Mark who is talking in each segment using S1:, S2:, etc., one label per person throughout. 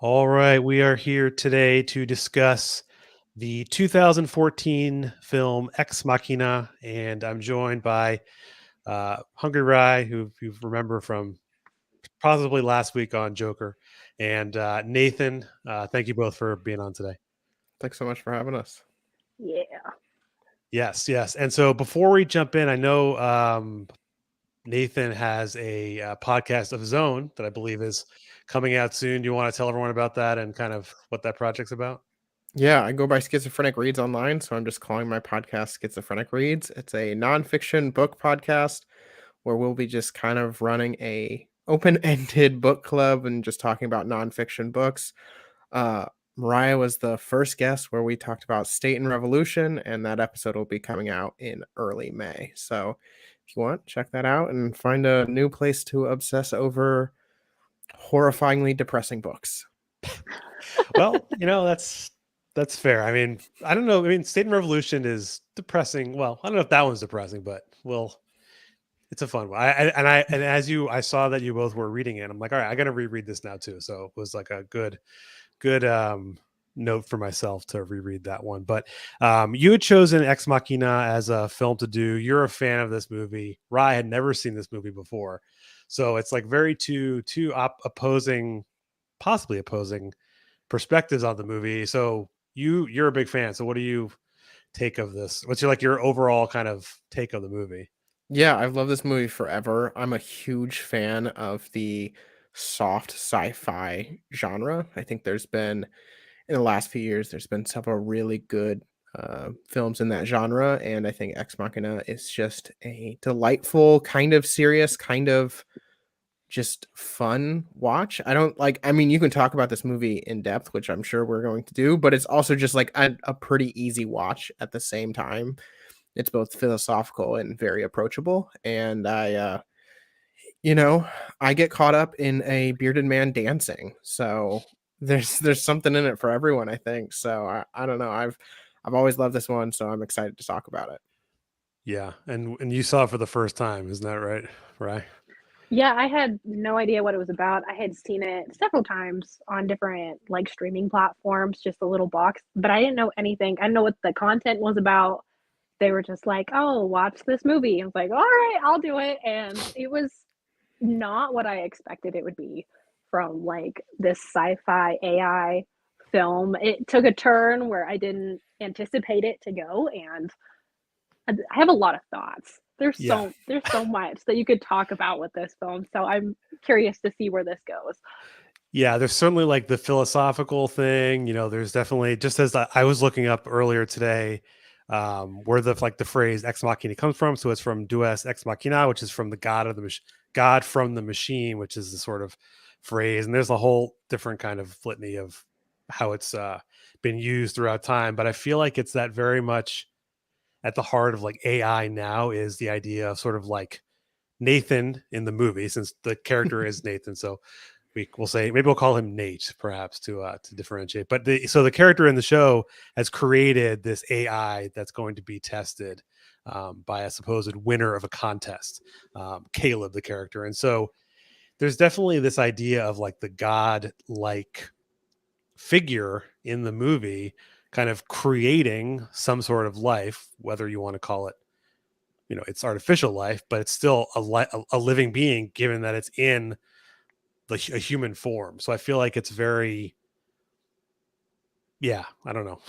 S1: All right, we are here today to discuss the 2014 film Ex Machina, and I'm joined by Hungry Rye, who you remember from possibly last week on Joker, and Nathan. Thank you both for being on today.
S2: Thanks so much for having us.
S3: Yeah.
S1: Yes, yes. And so before we jump in, I know Nathan has a podcast of his own that I believe is coming out soon. Do you want to tell everyone about that and kind of what that project's about?
S2: Yeah, I go by Schizophrenic Reads online, so I'm just calling my podcast Schizophrenic Reads. It's a nonfiction book podcast where we'll be just kind of running a open-ended book club and just talking about nonfiction books. Uh, Mariah was the first guest where we talked about State and Revolution, and that episode will be coming out in early May. So if you want, check that out and find a new place to obsess over horrifyingly depressing books.
S1: Well, that's fair. I mean, I don't know. I mean, State and Revolution is depressing. Well, I don't know if that one's depressing, but well, it's a fun one. And as I saw that you both were reading it. I'm like, all right, I got to reread this now too. So it was like a good note for myself to reread that one. But you had chosen Ex Machina as a film to do. You're a fan of this movie. Rye had never seen this movie before, so it's like very two opposing, possibly opposing perspectives on the movie. So you're a big fan. So what do you take of this? What's your overall kind of take of the movie?
S2: Yeah, I've loved this movie forever. I'm a huge fan of the soft sci-fi genre. I think there's been in the last few years there's been several really good films in that genre, and I think Ex Machina is just a delightful, kind of serious, kind of just fun watch. I mean, you can talk about this movie in depth, which I'm sure we're going to do, but it's also just like a pretty easy watch at the same time. It's both philosophical and very approachable. And you know, I get caught up in a bearded man dancing. So there's something in it for everyone, I think. So I don't know. I've always loved this one, so I'm excited to talk about it.
S1: Yeah, and you saw it for the first time, isn't that right? Right.
S3: Yeah, I had no idea what it was about. I had seen it several times on different like streaming platforms, just a little box, but I didn't know anything. I didn't know what the content was about. They were just like, "Oh, watch this movie." I was like, "All right, I'll do it." And it was not what I expected it would be from like this sci-fi AI film. It took a turn where I didn't anticipate it to go, and I have a lot of thoughts.
S1: Yeah.
S3: There's so much that you could talk about with this film. So I'm curious to see where this goes.
S1: Yeah, there's certainly like the philosophical thing. There's definitely, just as I was looking up earlier today, where the phrase ex machina comes from. So it's from Deus ex machina, which is from the god of the god from the machine, which is the sort of phrase. And there's a whole different kind of litany of how it's been used throughout time. But I feel like it's that very much at the heart of like AI now is the idea of sort of like Nathan in the movie, since the character is Nathan. So we'll say maybe we'll call him Nate, perhaps to differentiate. But so the character in the show has created this AI that's going to be tested by a supposed winner of a contest, Caleb, the character. And so there's definitely this idea of like the god like figure in the movie kind of creating some sort of life, whether you want to call it, it's artificial life, but it's still a living being, given that it's in a human form. So I feel like it's very, yeah, I don't know.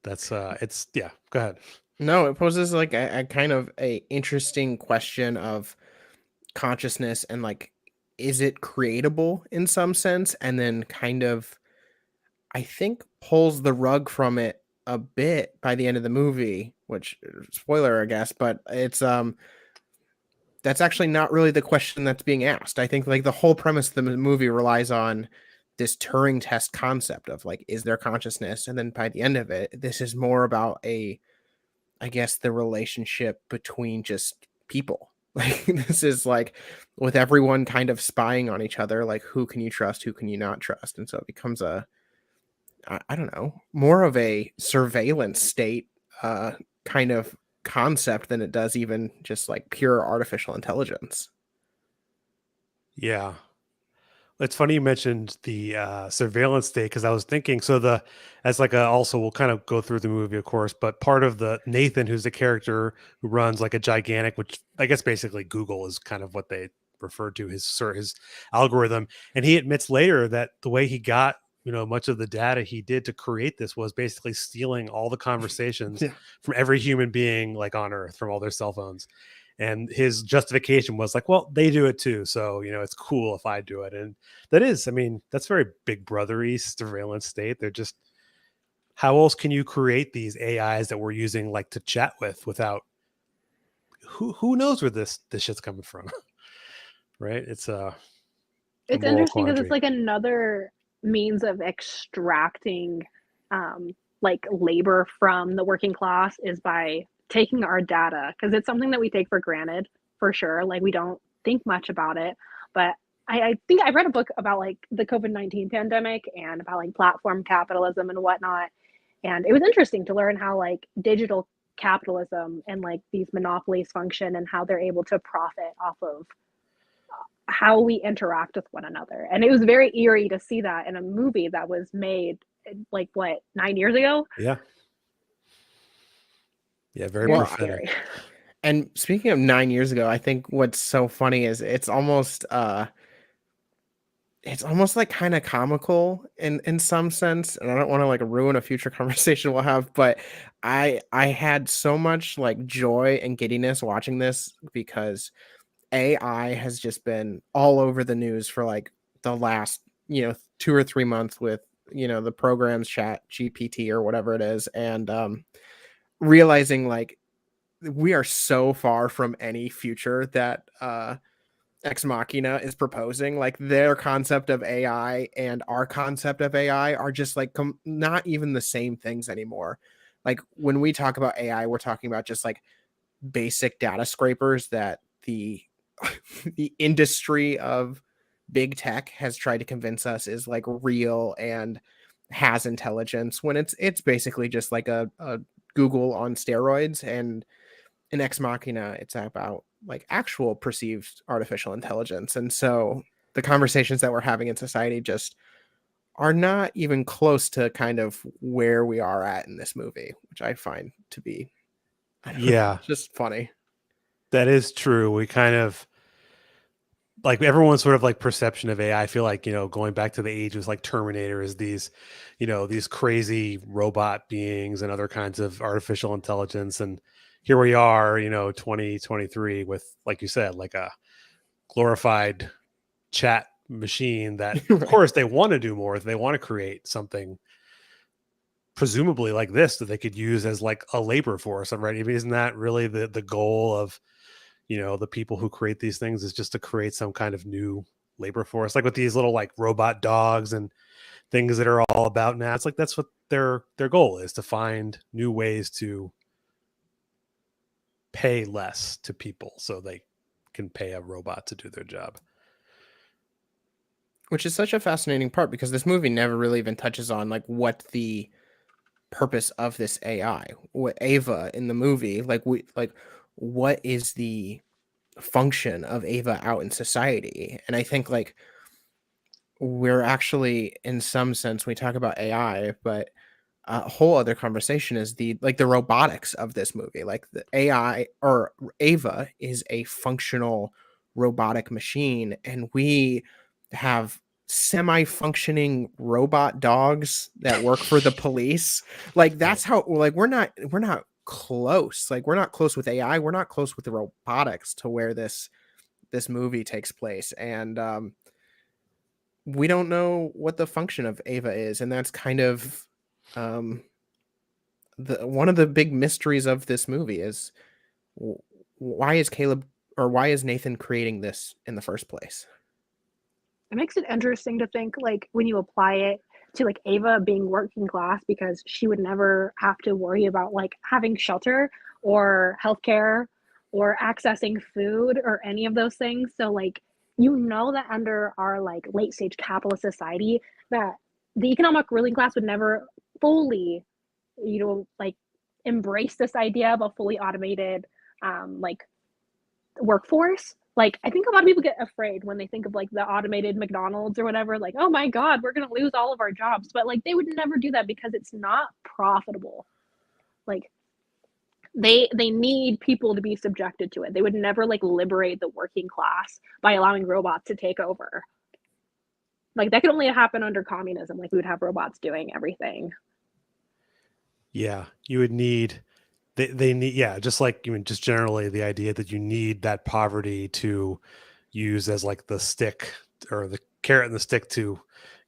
S1: That's it's yeah. Go ahead.
S2: No, it poses like a kind of a interesting question of consciousness and like is it creatable in some sense, and then kind of I think pulls the rug from it a bit by the end of the movie, which spoiler I guess, but it's that's actually not really the question that's being asked. I think like the whole premise of the movie relies on this Turing test concept of like is there consciousness, and then by the end of it this is more about I guess the relationship between just people. Like this is like with everyone kind of spying on each other, like who can you trust, who can you not trust, and so it becomes I don't know, more of a surveillance state kind of concept than it does even just like pure artificial intelligence.
S1: Yeah. It's funny you mentioned the surveillance state because I was thinking so the as like a also we'll kind of go through the movie of course, but part of the Nathan who's the character who runs like a gigantic, which I guess basically Google is kind of what they refer to his algorithm, and he admits later that the way he got much of the data he did to create this was basically stealing all the conversations
S2: Yeah.
S1: from every human being like on Earth from all their cell phones. And his justification was like, well, they do it too. So, it's cool if I do it. And that is, I mean, that's very big brothery surveillance state. They're just, how else can you create these AIs that we're using like to chat with without who knows where this shit's coming from? Right? It's a
S3: It's
S1: moral
S3: interesting because it's
S1: quandary.
S3: like another means of extracting like labor from the working class is by taking our data because it's something that we take for granted for sure. Like we don't think much about it. But I think I read a book about like the COVID-19 pandemic and about like platform capitalism and whatnot. And it was interesting to learn how like digital capitalism and like these monopolies function and how they're able to profit off of how we interact with one another. And it was very eerie to see that in a movie that was made like what, 9 years ago?
S1: Yeah. Yeah. Very
S3: Very
S2: Well,
S1: prophetic.
S3: scary.
S2: and speaking of 9 years ago, I think what's so funny is it's almost like kind of comical in some sense, and I don't want to like ruin a future conversation we'll have, but I had so much like joy and giddiness watching this because AI has just been all over the news for like the last 2 or 3 months with the programs Chat GPT or whatever it is, and realizing like we are so far from any future that Ex Machina is proposing. Like their concept of AI and our concept of AI are just like not even the same things anymore. Like when we talk about AI, we're talking about just like basic data scrapers that the the industry of big tech has tried to convince us is like real and has intelligence when it's basically just like a Google on steroids. And in Ex Machina, it's about like actual perceived artificial intelligence. And so the conversations that we're having in society just are not even close to kind of where we are at in this movie, which I find to be, I don't know,
S1: Yeah.
S2: just funny.
S1: That is true. We kind of like everyone's sort of like perception of AI. I feel like, going back to the ages like Terminator is these, these crazy robot beings and other kinds of artificial intelligence. And here we are, 2023 with, like you said, like a glorified chat machine that of
S2: Right.
S1: course they want to do more. They want to create something presumably like this that they could use as like a labor force. Right. I mean, isn't that really the goal of the people who create these things is just to create some kind of new labor force, like with these little like robot dogs and things that are all about now. It's like that's what their goal is, to find new ways to pay less to people so they can pay a robot to do their job.
S2: Which is such a fascinating part because this movie never really even touches on like what the purpose of this AI, what Ava in the movie, what is the function of Ava out in society. And I think like we're actually in some sense we talk about AI, but a whole other conversation is the robotics of this movie. Like the AI or Ava is a functional robotic machine, and we have semi-functioning robot dogs that work for the police. Like that's how like we're not close. Like we're not close with AI. We're not close with the robotics to where this movie takes place, and we don't know what the function of Ava is, and that's kind of um the one of the big mysteries of this movie is why is Caleb or why is Nathan creating this in the first place?
S3: It makes it interesting to think like when you apply it to like Ava being working class because she would never have to worry about like having shelter or healthcare or accessing food or any of those things. So like that under our like late stage capitalist society that the economic ruling class would never fully, like embrace this idea of a fully automated like workforce. like I think a lot of people get afraid when they think of like the automated McDonald's or whatever, like, oh my God, we're gonna lose all of our jobs. But like they would never do that because it's not profitable. Like they need people to be subjected to it. They would never like liberate the working class by allowing robots to take over. Like that could only happen under communism. Like we would have robots doing everything.
S1: Yeah, you would need they need, yeah, just like, I mean, just generally the idea that you need that poverty to use as like the stick or the carrot and the stick to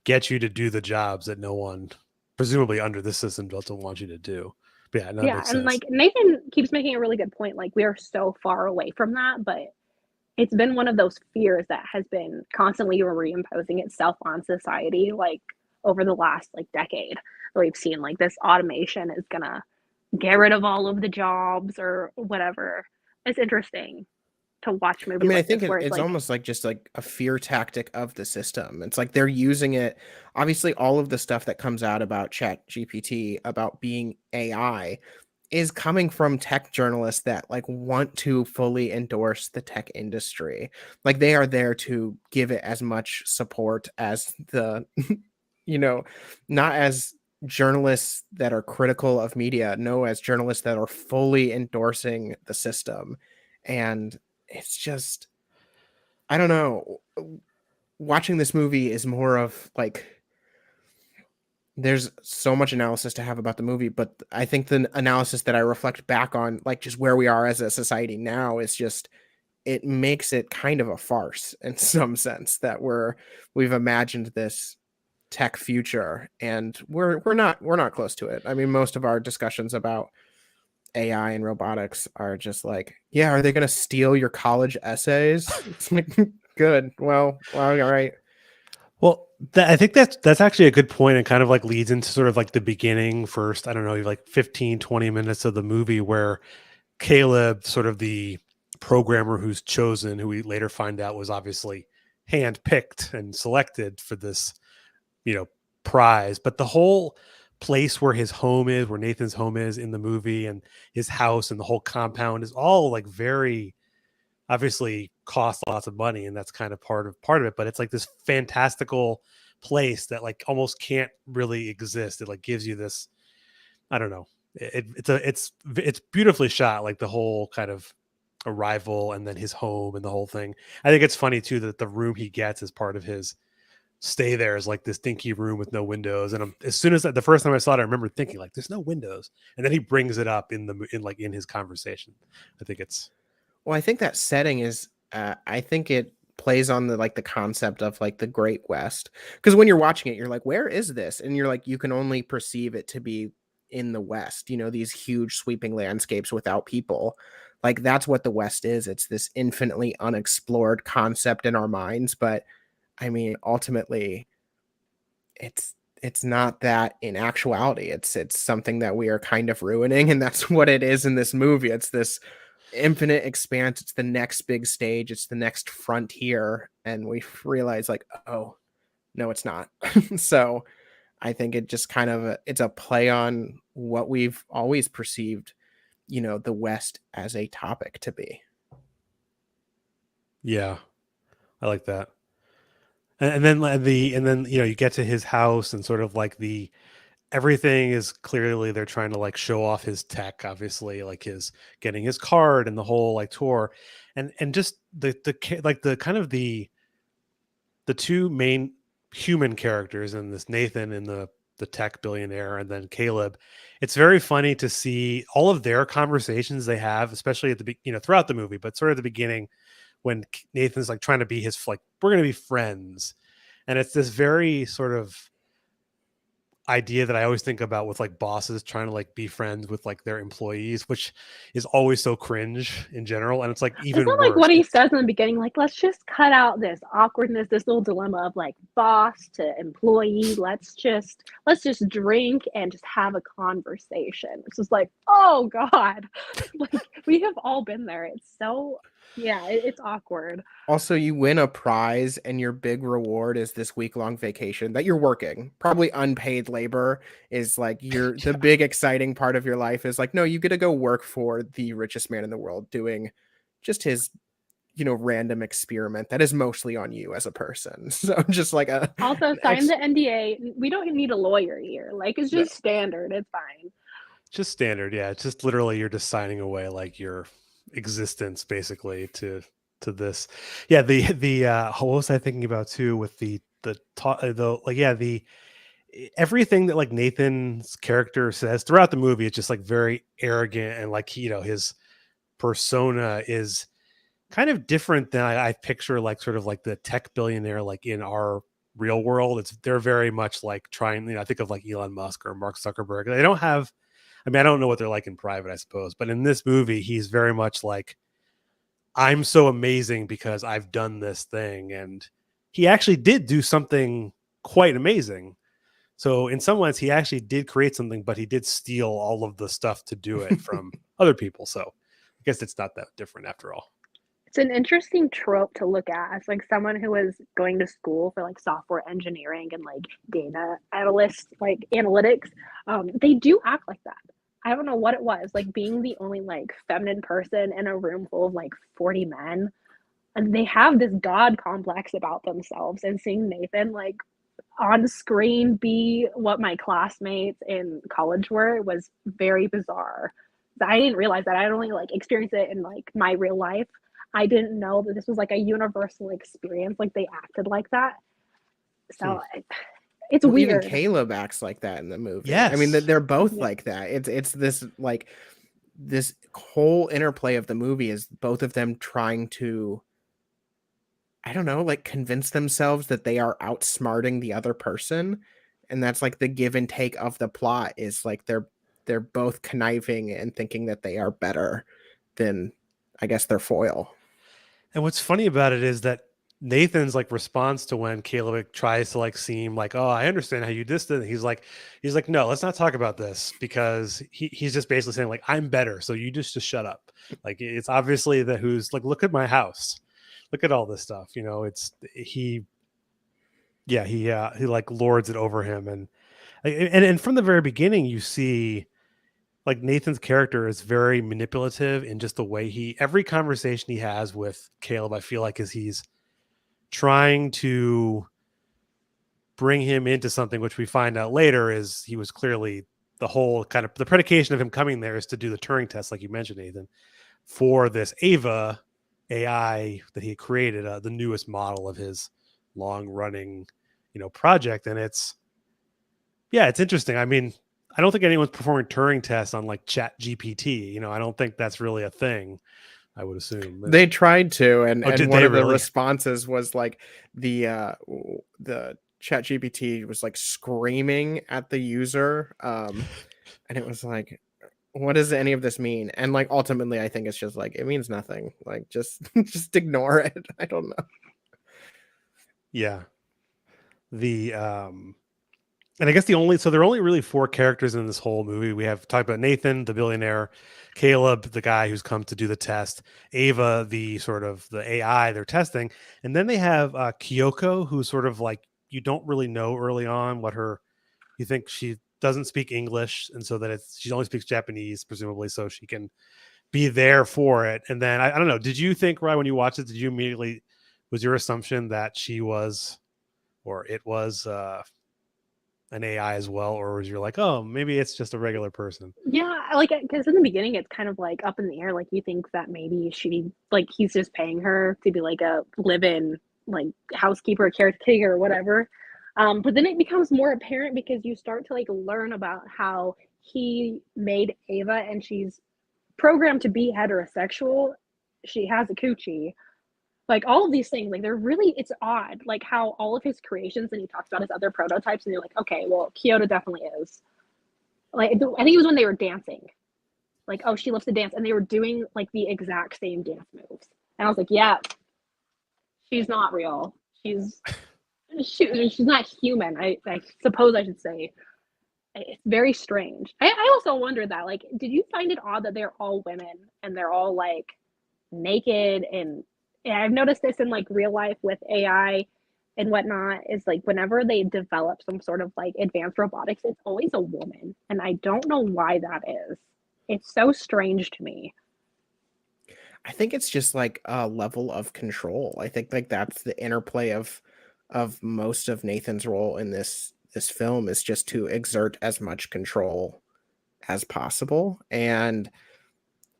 S1: get you to do the jobs that no one, presumably under this system, doesn't want you to do. But yeah, no, that
S3: Yeah,
S1: makes
S3: and
S1: sense.
S3: like Nathan keeps making a really good point. Like we are so far away from that, but it's been one of those fears that has been constantly reimposing itself on society, like over the last like decade. We've seen like this automation is gonna get rid of all of the jobs or whatever. It's interesting to watch
S2: I
S3: movies
S2: mean, I
S3: like this
S2: think
S3: where it's
S2: it's
S3: like,
S2: almost like just like a fear tactic of the system. It's like they're using it. Obviously, all of the stuff that comes out about Chat GPT about being AI is coming from tech journalists that like want to fully endorse the tech industry. Like they are there to give it as much support as the, you know, not as journalists that are critical of media, no, as journalists that are fully endorsing the system. And it's just, I don't know. Watching this movie is more of like there's so much analysis to have about the movie, but I think the analysis that I reflect back on, like just where we are as a society now, is just it makes it kind of a farce in some sense that we've imagined this tech future and we're not close to it. I mean, most of our discussions about AI and robotics are just like, yeah, are they going to steal your college essays? It's like, good. Well, all right.
S1: Well, I think that's actually a good point and kind of like leads into sort of like the beginning first, I don't know, like 15, 20 minutes of the movie where Caleb, sort of the programmer who's chosen, who we later find out was obviously handpicked and selected for this, you know, prize. But the whole place where his home is, where Nathan's home is in the movie, and his house and the whole compound is all like very obviously cost lots of money, and that's kind of part of it. But it's like this fantastical place that like almost can't really exist. It like gives you this, I don't know. It's beautifully shot, like the whole kind of arrival and then his home and the whole thing. I think it's funny too that the room he gets as part of his stay there is like this dinky room with no windows. And as soon as the first time I saw it, I remember thinking like, "There's no windows," and then he brings it up in his conversation. I think it's
S2: Well, I think that setting is I think it plays on the like the concept of like the Great West. Because when you're watching it, you're like, where is this? And you're like, you can only perceive it to be in the West, these huge sweeping landscapes without people. Like that's what the West is. It's this infinitely unexplored concept in our minds. But I mean, ultimately, it's not that in actuality. It's something that we are kind of ruining, and that's what it is in this movie. It's this infinite expanse. It's the next big stage. It's the next frontier, and we realize like, oh no, it's not. So I think it just kind of it's a play on what we've always perceived, the West as a topic to be.
S1: yeah, I like that. And then you get to his house and sort of like the everything is clearly they're trying to like show off his tech, obviously, like his getting his card and the whole like tour, and just like the kind of the two main human characters in this, Nathan and the tech billionaire, and then Caleb. It's very funny to see all of their conversations they have, especially at throughout the movie, but sort of at the beginning when Nathan's like trying to be his, like, we're going to be friends. And it's this very sort of idea that I always think about with like bosses trying to like be friends with like their employees, which is always so cringe in general. And it's like
S3: it's
S1: even
S3: not like
S1: worse.
S3: what he says in the beginning, like, let's just cut out this awkwardness, this little dilemma of like boss to employee. Let's just drink and just have a conversation. It's just like, oh God. Like we have all been there. It's so yeah, it's awkward.
S2: Also, you win a prize, and your big reward is this week-long vacation that you're working. Probably unpaid labor is like the big exciting part of your life is like, no, you get to go work for the richest man in the world doing just his random experiment that is mostly on you as a person. So just like
S3: Also, sign the NDA. We don't need a lawyer here. Like, it's just standard. It's fine.
S1: Just standard, yeah. It's just literally you're just signing away like your existence basically to this. Yeah, the what was I thinking about too with the like yeah, the everything that like Nathan's character says throughout the movie, it's just like very arrogant and like his persona is kind of different than I picture like sort of like the tech billionaire like in our real world. They're very much like trying, I think of like Elon Musk or Mark Zuckerberg. They don't have, I mean, I don't know what they're like in private, I suppose, but in this movie, he's very much like, I'm so amazing because I've done this thing. And he actually did do something quite amazing. So in some ways, he actually did create something, but he did steal all of the stuff to do it from other people. So I guess it's not that different after all.
S3: It's an interesting trope to look at as like someone who was going to school for like software engineering and like data analyst, like analytics. They do act like that. I don't know what it was, like being the only like feminine person in a room full of like 40 men. And they have this god complex about themselves, and seeing Nathan like on screen be what my classmates in college were was very bizarre. I didn't realize that. I only like experienced it in like my real life. I didn't know that this was like a universal experience. Like they acted like that. So it's weird.
S2: Even Caleb acts like that in the movie.
S1: Yes.
S2: I mean, they're both like that. It's this like this whole interplay of the movie is both of them trying to, I don't know, like convince themselves that they are outsmarting the other person. And that's like the give and take of the plot is like they're both conniving and thinking that they are better than, I guess, their foil.
S1: And what's funny about it is that Nathan's like response to when Caleb tries to like seem like, oh, I understand how you distant. He's like, no, let's not talk about this, because he's just basically saying like, I'm better, so you just shut up. Like it's obviously that who's like, look at my house, look at all this stuff. He like lords it over him, and from the very beginning you see like Nathan's character is very manipulative in just the way every conversation he has with Caleb, I feel like he's trying to bring him into something, which we find out later is he was clearly the whole kind of the predication of him coming there is to do the Turing test, like you mentioned, Nathan, for this Ava AI that he created, the newest model of his long running, project. And it's interesting. I mean, I don't think anyone's performing Turing tests on like Chat GPT. I don't think that's really a thing, I would assume.
S2: They tried to, and one of the responses was like the Chat GPT was like screaming at the user. And it was like, what does any of this mean? And like ultimately I think it's just like it means nothing. Like just ignore it. I don't know.
S1: Yeah. And I guess there are only really 4 characters in this whole movie. We have talked about Nathan, the billionaire, Caleb, the guy who's come to do the test, Ava, the sort of the AI they're testing, and then they have Kyoko, who's sort of like you don't really know early on you think she doesn't speak English, and so that she only speaks Japanese, presumably, so she can be there for it. And then I don't know. Did you think, Rye, when you watched it, was your assumption that she was, or it was, an AI as well, or was you like, oh, maybe it's just a regular person?
S3: Yeah, like because in the beginning it's kind of like up in the air. Like you think that maybe he's just paying her to be like a live-in like housekeeper, caretaker, or whatever. But then it becomes more apparent because you start to like learn about how he made Ava, and she's programmed to be heterosexual. She has a coochie. Like all of these things, like it's odd, like how all of his creations, and he talks about his other prototypes, and you're like, okay, well, Kyoto definitely is. Like, I think it was when they were dancing. Like, oh, she loves to dance, and they were doing like the exact same dance moves. And I was like, yeah, she's not real. She's not human. I suppose I should say. It's very strange. I also wonder that, like, did you find it odd that they're all women and they're all like naked and I've noticed this in like real life with AI and whatnot is like whenever they develop some sort of like advanced robotics, it's always a woman. And I don't know why that is. It's so strange to me.
S2: I think it's just like a level of control. I think like that's the interplay of most of Nathan's role in this film is just to exert as much control as possible. And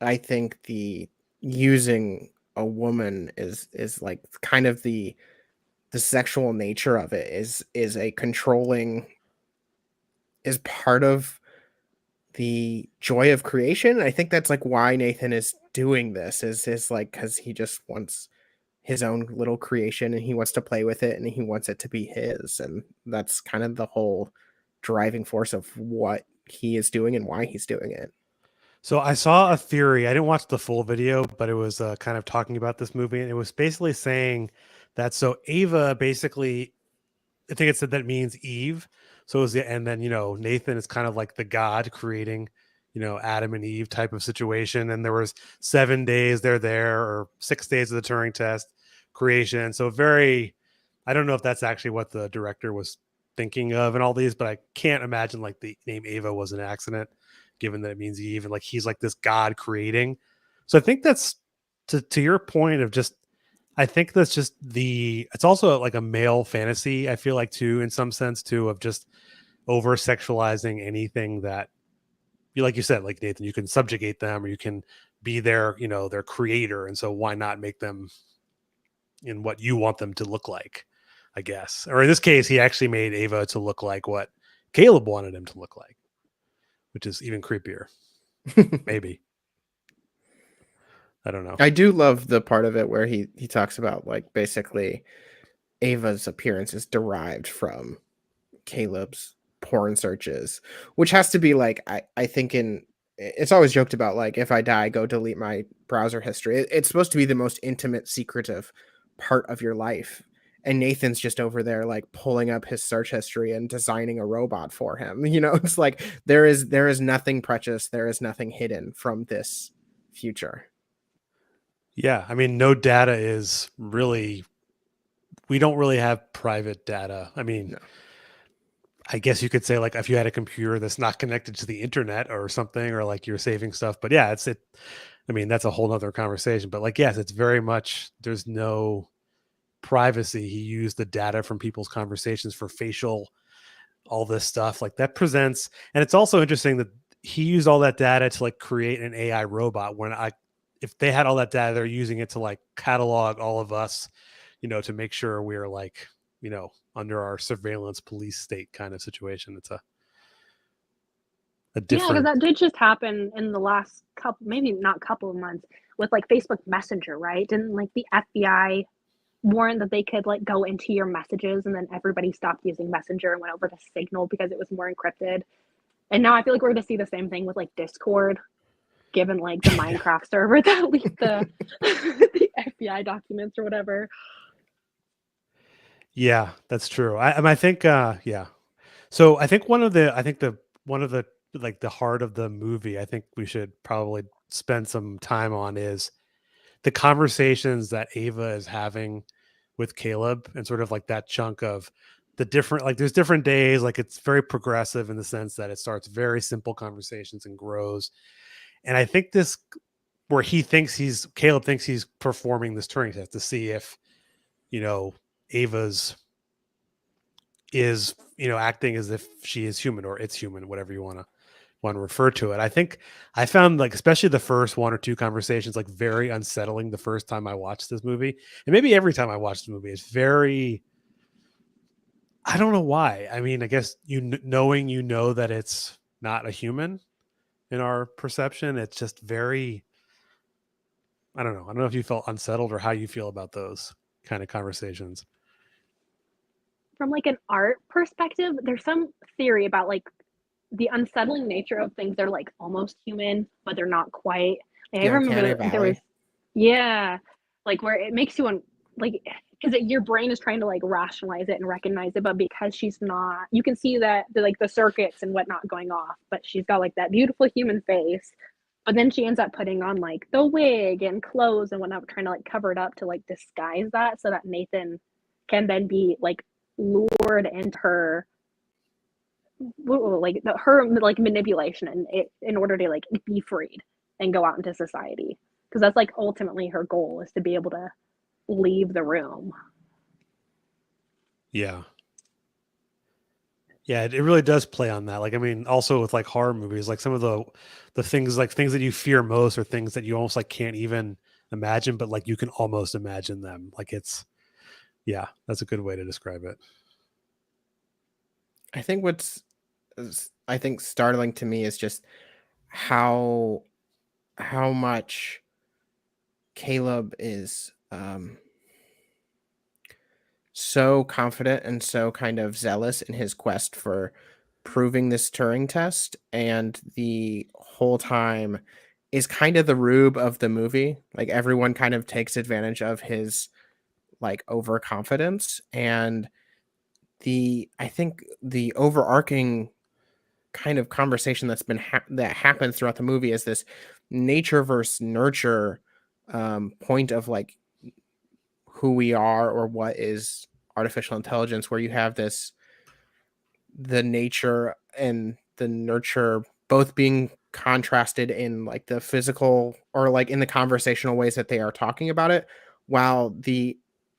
S2: I think the using a woman is like kind of the sexual nature of it is a controlling is part of the joy of creation. I think that's like why Nathan is doing this is like because he just wants his own little creation and he wants to play with it and he wants it to be his. And that's kind of the whole driving force of what he is doing and why he's doing it.
S1: So I saw a theory. I didn't watch the full video, but it was kind of talking about this movie, and it was basically saying that so Ava basically, I think it said that means Eve. So is the and then Nathan is kind of like the God creating, Adam and Eve type of situation. And there was 7 days they're there, or 6 days of the Turing test creation. So very, I don't know if that's actually what the director was thinking of and all these, but I can't imagine like the name Ava was an accident, given that it means Eve, and like he's like this God creating. So I think that's to your point of just I think that's just it's also like a male fantasy, I feel like too, in some sense too, of just over sexualizing anything that like you said, like Nathan, you can subjugate them or you can be their creator. And so why not make them in what you want them to look like, I guess. Or in this case, he actually made Ava to look like what Caleb wanted him to look like, which is even creepier. Maybe. I don't know.
S2: I do love the part of it where he talks about like basically Ava's appearance is derived from Caleb's porn searches, which has to be like I think it's always joked about like if I die, go delete my browser history. It's supposed to be the most intimate, secretive part of your life. And Nathan's just over there like pulling up his search history and designing a robot for him. It's like there is nothing precious, there is nothing hidden from this future.
S1: Yeah, I mean, no data is really. We don't really have private data. I mean,
S2: No.
S1: I guess you could say like if you had a computer that's not connected to the internet or something, or like you're saving stuff. But yeah, it's it. I mean, that's a whole nother conversation. But like, yes, it's very much there's no privacy. He used the data from people's conversations for facial, all this stuff like that presents. And it's also interesting that he used all that data to like create an AI robot when if they had all that data, they're using it to like catalog all of us, to make sure we're like, under our surveillance police state kind of situation. It's a
S3: Yeah, because
S1: different.
S3: that did just happen in the last couple, maybe not couple of months, with like Facebook Messenger, right? Didn't like the FBI warn that they could like go into your messages, and then everybody stopped using Messenger and went over to Signal because it was more encrypted. And now I feel like we're going to see the same thing with like Discord, given like the Minecraft server that leaked the the FBI documents or whatever.
S1: Yeah, that's true. I think, yeah. So I think one of the like the heart of the movie, I think we should probably spend some time on is the conversations that Ava is having with Caleb, and sort of like that chunk of the different, like there's different days, like it's very progressive in the sense that it starts very simple conversations and grows. And I think this where Caleb thinks he's performing this Turing test to see if, Ava's is, acting as if she is human or it's human, whatever you want to refer to it. I think I found like especially the first one or two conversations like very unsettling the first time I watched this movie, and maybe every time I watch the movie. It's very, I don't know why. I mean, I guess knowing that it's not a human in our perception, it's just very. I don't know. I don't know if you felt unsettled or how you feel about those kind of conversations.
S3: From like an art perspective, there's some theory about like the unsettling nature of things. They're like almost human, but they're not quite. Like, I
S2: The Uncanny
S3: remember there was,
S2: Valley.
S3: yeah, like where it makes you like because your brain is trying to like rationalize it and recognize it, but because she's not, you can see that the circuits and whatnot going off, but she's got like that beautiful human face. But then she ends up putting on like the wig and clothes and whatnot, trying to like cover it up to like disguise that so that Nathan can then be like lured into her like her like manipulation and in order to like be freed and go out into society, because that's like ultimately her goal, is to be able to leave the room.
S1: Yeah. Yeah, it really does play on that. Like, I mean, also with like horror movies, like some of the things, like things that you fear most, or things that you almost like can't even imagine, but like you can almost imagine them. Like it's, yeah, that's a good way to describe it.
S2: I think I think startling to me is just how much Caleb is so confident and so kind of zealous in his quest for proving this Turing test, and the whole time is kind of the rube of the movie. Like everyone kind of takes advantage of his like overconfidence, and I think the overarching kind of conversation that's been that happens throughout the movie is this nature versus nurture point of like who we are or what is artificial intelligence, where you have the nature and the nurture both being contrasted in like the physical or like in the conversational ways that they are talking about it, while the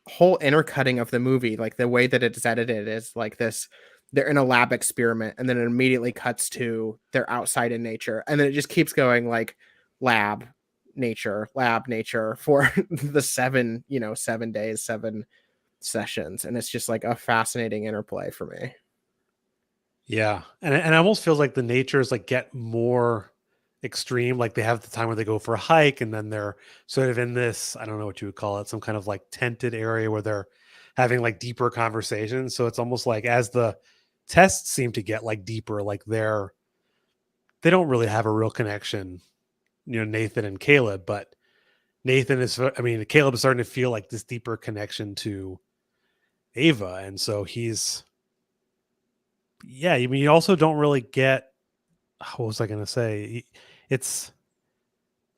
S2: whole intercutting of the movie, like the way that it's edited, is like this: they're in a lab experiment and then it immediately cuts to they're outside in nature, and then it just keeps going like lab lab nature for the 7 days, 7 sessions, and it's just like a fascinating interplay for me.
S1: Yeah, and it almost feels like the natures like get more extreme. Like they have the time where they go for a hike, and then they're sort of in this, I don't know what you would call it, some kind of like tented area where they're having like deeper conversations. So it's almost like as the tests seem to get like deeper, like they don't really have a real connection, Nathan and Caleb, but Nathan is, I mean, Caleb is starting to feel like this deeper connection to Ava, and so he's, yeah. I mean, you also don't really get, what was I going to say? It's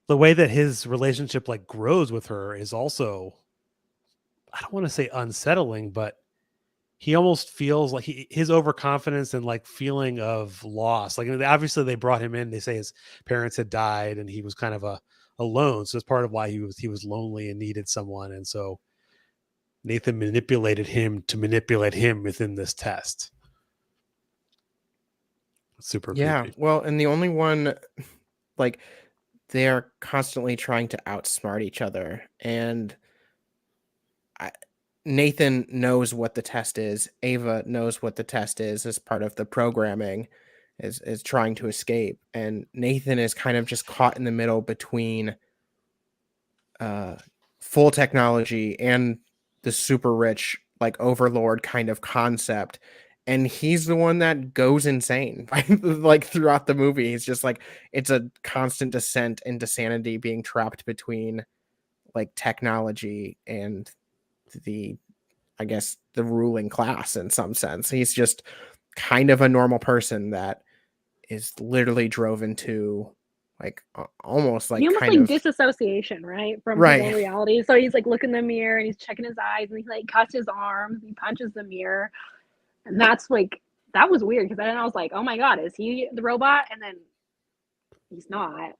S1: the way that his relationship like grows with her is also, I don't want to say unsettling, but he almost feels like his overconfidence and like feeling of loss. Like obviously they brought him in. They say his parents had died and he was kind of alone. So it's part of why he was lonely and needed someone. And so Nathan manipulated him to manipulate him within this test. Super
S2: Yeah,
S1: creepy.
S2: well, and the only one, like, they're constantly trying to outsmart each other, and I, Nathan knows what the test is. Ava knows what the test is as part of the programming, is trying to escape, and Nathan is kind of just caught in the middle between uh, full technology and the super rich like overlord kind of concept, and he's the one that goes insane like throughout the movie. He's just like, it's a constant descent into sanity, being trapped between like technology and the, I guess, the ruling class. In some sense, he's just kind of a normal person that is literally drove into like almost
S3: He
S2: like
S3: almost
S2: kind
S3: like
S2: of
S3: disassociation, right, from his own
S2: right.
S3: reality. So he's like looking in the mirror and he's checking his eyes and he like cuts his arms, he punches the mirror. And that's like, that was weird, because then I was like, oh my God, is he the robot? And then he's not.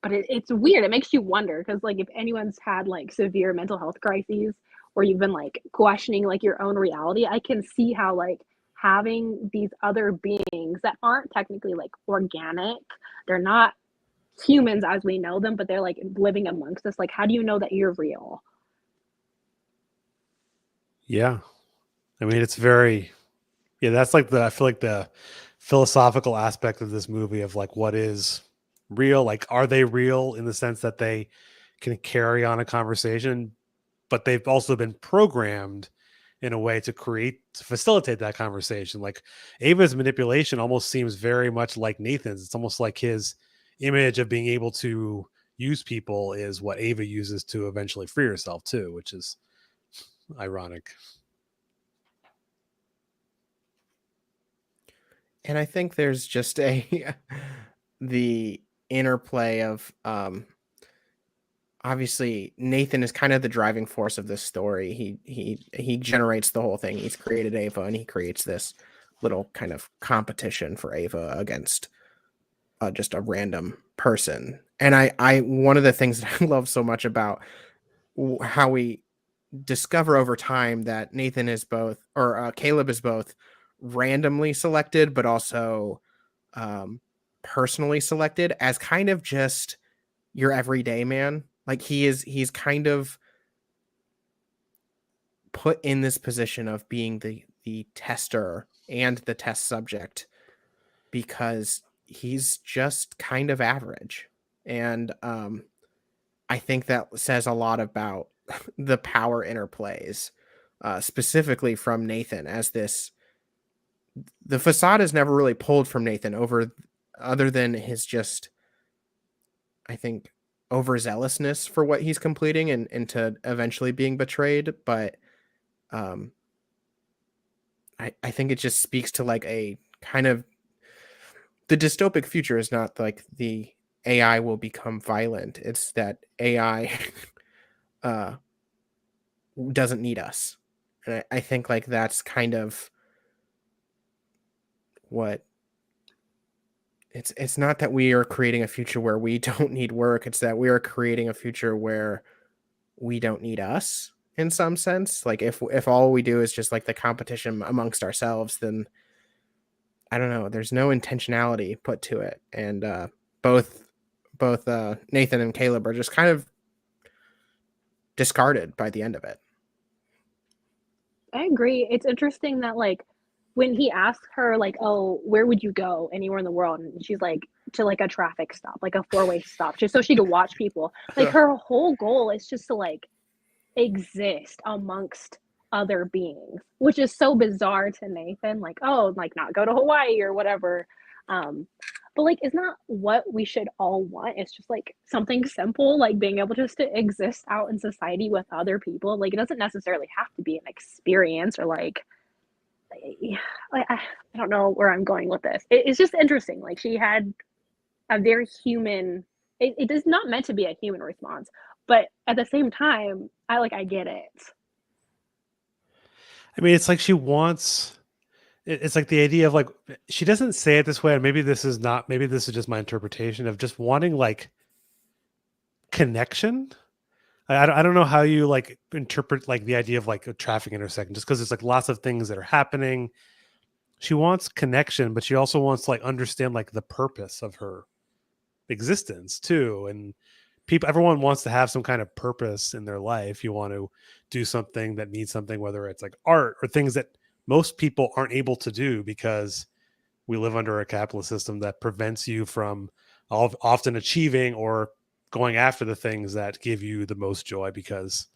S3: But it's weird. It makes you wonder, because like if anyone's had like severe mental health crises, or you've been like questioning like your own reality, I can see how like having these other beings that aren't technically like organic, they're not humans as we know them, but they're like living amongst us. Like, how do you know that you're real?
S1: Yeah. I mean, it's very, yeah, that's like I feel like the philosophical aspect of this movie of like what is real, like are they real in the sense that they can carry on a conversation, but they've also been programmed in a way to facilitate that conversation. Like Ava's manipulation almost seems very much like Nathan's. It's almost like his image of being able to use people is what Ava uses to eventually free herself too, which is ironic.
S2: And I think there's just a the interplay of obviously Nathan is kind of the driving force of this story. He generates the whole thing. He's created Ava, and he creates this little kind of competition for Ava against just a random person. And I one of the things that I love so much about how we discover over time that Nathan is both, or Caleb is both randomly selected, but also um, personally selected as kind of just your everyday man. Like he's kind of put in this position of being the tester and the test subject because he's just kind of average. And I think that says a lot about the power interplays, specifically from Nathan as this. The facade is never really pulled from Nathan over, other than his just, I think, overzealousness for what he's completing and into eventually being betrayed. But um, I think it just speaks to like a kind of the dystopic future is not like the AI will become violent. It's that AI uh, doesn't need us. And I think like that's kind of what it's not that we are creating a future where we don't need work. It's that we are creating a future where we don't need us in some sense. Like if all we do is just like the competition amongst ourselves, then I don't know. There's no intentionality put to it. And both Nathan and Caleb are just kind of discarded by the end of it.
S3: I agree. It's interesting that like when he asks her like, "Oh, where would you go anywhere in the world?" and she's like, "To like a traffic stop, like a four-way stop, just so she could watch people." Like her whole goal is just to like exist amongst other beings, which is so bizarre to Nathan. Like, oh, like not go to Hawaii or whatever. Um, but like, it's not what we should all want. It's just like something simple, like being able just to exist out in society with other people. Like, it doesn't necessarily have to be an experience or like I don't know where I'm going with this. It's just interesting. Like, she had a very human. It is not meant to be a human response, but at the same time, I get it.
S1: I mean, it's like she wants. It's like the idea of like she doesn't say it this way, and maybe this is not. Maybe this is just my interpretation of just wanting like connection. I don't know how you like interpret like the idea of like a traffic intersection, just because there's like lots of things that are happening. She wants connection, but she also wants to like understand like the purpose of her existence too. And everyone wants to have some kind of purpose in their life. You want to do something that means something, whether it's like art or things that most people aren't able to do because we live under a capitalist system that prevents you from often achieving or going after the things that give you the most joy because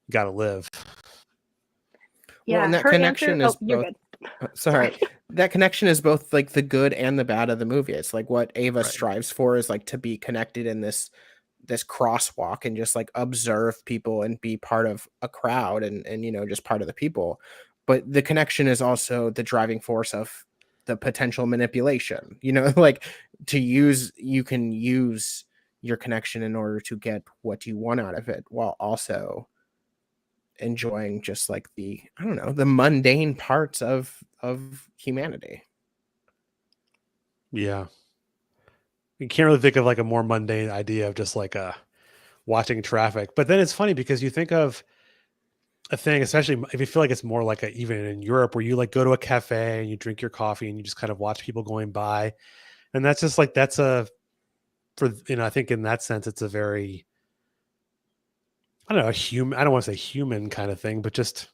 S1: you got to live.
S2: Well,
S3: Yeah,
S2: and that
S3: her answer.
S2: connection
S3: Oh,
S2: is
S3: you're
S2: both.
S3: good.
S2: Sorry, that connection is both like the good and the bad of the movie. It's like what Ava
S1: Right.
S2: strives for is like to be connected in this crosswalk and just like observe people and be part of a crowd and just part of the people. But the connection is also the driving force of the potential manipulation. Like you can use your connection in order to get what you want out of it while also enjoying just like I don't know, the mundane parts of humanity.
S1: Yeah. You can't really think of like a more mundane idea of just like watching traffic. But then it's funny because you think of a thing, especially if you feel like it's more like even in Europe where you like go to a cafe and you drink your coffee and you just kind of watch people going by. And that's just like, I think in that sense, it's a very, I don't know, I don't want to say human kind of thing, but just,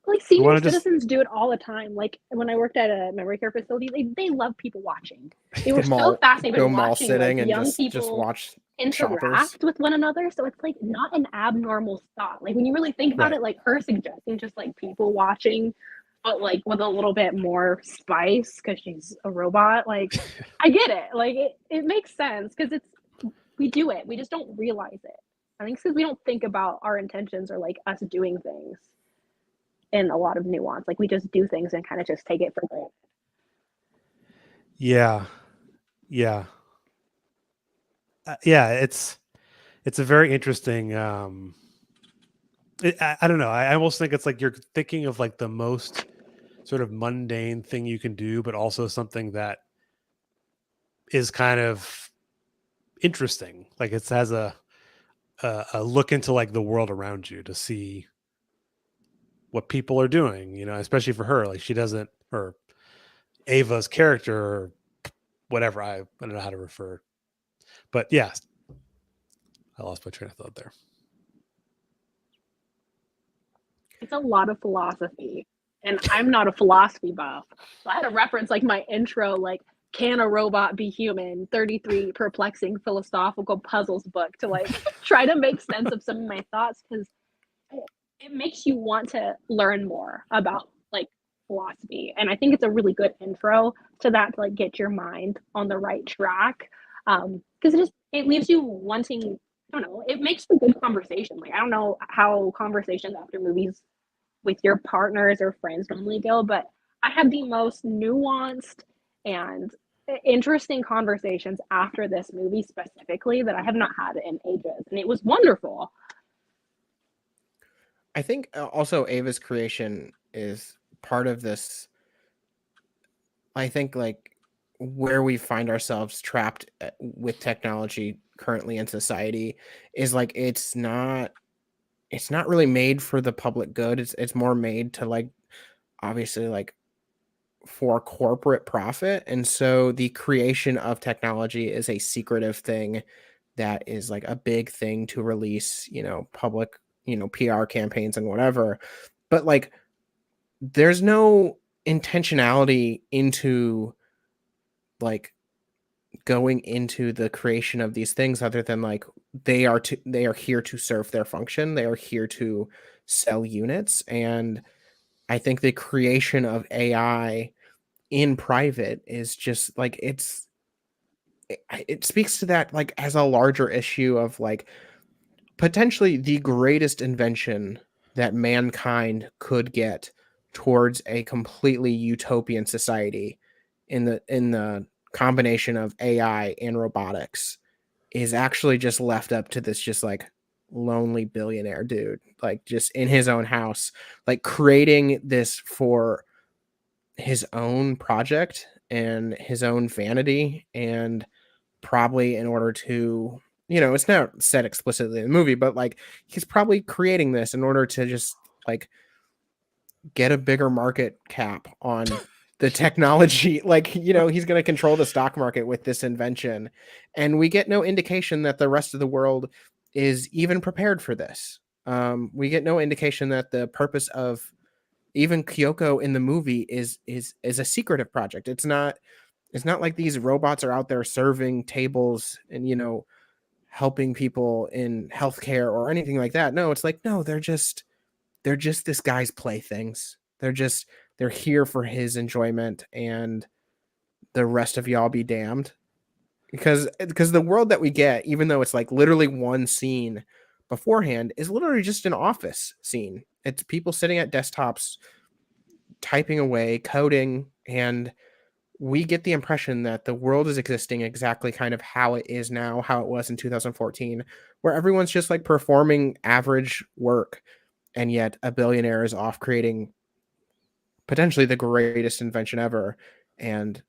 S3: Like
S1: you
S3: senior
S1: want to just,
S3: citizens do it all the time. Like when I worked at a memory care facility, they love people watching. They were so fascinated
S2: Go
S3: with
S2: mall
S3: watching like
S2: sitting and
S3: young
S2: just
S3: people
S2: watch shoppers.
S3: interact with one another. So it's like not an abnormal thought. Like when you really think about
S1: right.
S3: it, like her suggesting just like people watching, but like with a little bit more spice because she's a robot. Like I get it. Like it makes sense because we do it. We just don't realize it. I think because we don't think about our intentions or like us doing things in a lot of nuance. Like we just do things and kind of just take it for granted.
S1: Yeah. Yeah. Yeah. It's a very interesting, I don't know. I almost think it's like you're thinking of like the most sort of mundane thing you can do, but also something that is kind of interesting. Like it has a look into like the world around you to see what people are doing, you know, especially for her. Like she doesn't, or Ava's character, or whatever. I don't know how to refer, but yeah, I lost my train of thought there.
S3: It's a lot of philosophy, and I'm not a philosophy buff. So I had to reference like my intro, like can a robot be human? 33 perplexing philosophical puzzles book to like try to make sense of some of my thoughts because it makes you want to learn more about like philosophy, and I think it's a really good intro to that to like get your mind on the right track because it leaves you wanting. I don't know. It makes for good conversation. Like I don't know how conversations after movies with your partners or friends normally go, but I had the most nuanced and interesting conversations after this movie specifically that I have not had in ages, and it was wonderful.
S2: I think also Ava's creation is part of this. I think like where we find ourselves trapped with technology currently in society is like it's not really made for the public good. It's more made to like obviously like for corporate profit. And so the creation of technology is a secretive thing that is like a big thing to release, you know, public, you know, PR campaigns and whatever. But like there's no intentionality into like going into the creation of these things other than like they are here to serve their function. They are here to sell units. And I think the creation of AI in private is just like it speaks to that like as a larger issue of like potentially the greatest invention that mankind could get towards a completely utopian society in the combination of AI and robotics is actually just left up to this just like lonely billionaire dude like just in his own house like creating this for his own project and his own vanity and probably in order to you know it's not said explicitly in the movie but like he's probably creating this in order to just like get a bigger market cap on the technology like you know he's going to control the stock market with this invention and we get no indication that the rest of the world is even prepared for this we get no indication that the purpose of even Kyoko in the movie is a secretive project. It's not like these robots are out there serving tables and you know helping people in healthcare or anything like that. No, it's like no, they're just this guy's playthings. They're here for his enjoyment and the rest of y'all be damned. Because the world that we get, even though it's like literally one scene beforehand, is literally just an office scene. It's people sitting at desktops typing away, coding, and we get the impression that the world is existing exactly kind of how it is now, how it was in 2014, where everyone's just like performing average work, and yet a billionaire is off creating potentially the greatest invention ever, and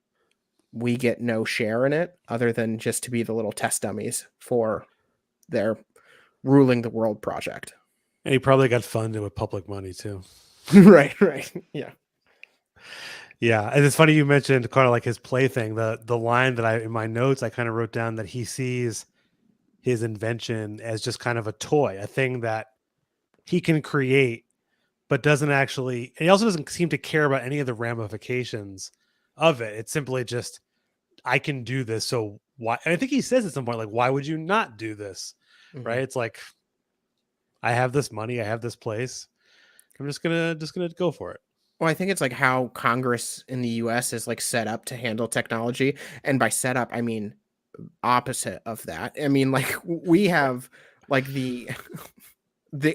S2: we get no share in it other than just to be the little test dummies for their ruling the world project.
S1: And he probably got funded with public money too.
S2: Right. Yeah.
S1: Yeah, and it's funny you mentioned kind of like his plaything. The line that I in my notes I kind of wrote down that he sees his invention as just kind of a toy, a thing that he can create, but doesn't actually. And he also doesn't seem to care about any of the ramifications of it. It's simply just I can do this. So why? And I think he says at some point like, "Why would you not do this?"
S2: Mm-hmm.
S1: Right? It's like I have this money, I have this place. I'm just gonna go for it.
S2: Well, I think it's like how Congress in the US is like set up to handle technology. And by set up, I mean opposite of that. I mean, like we have like the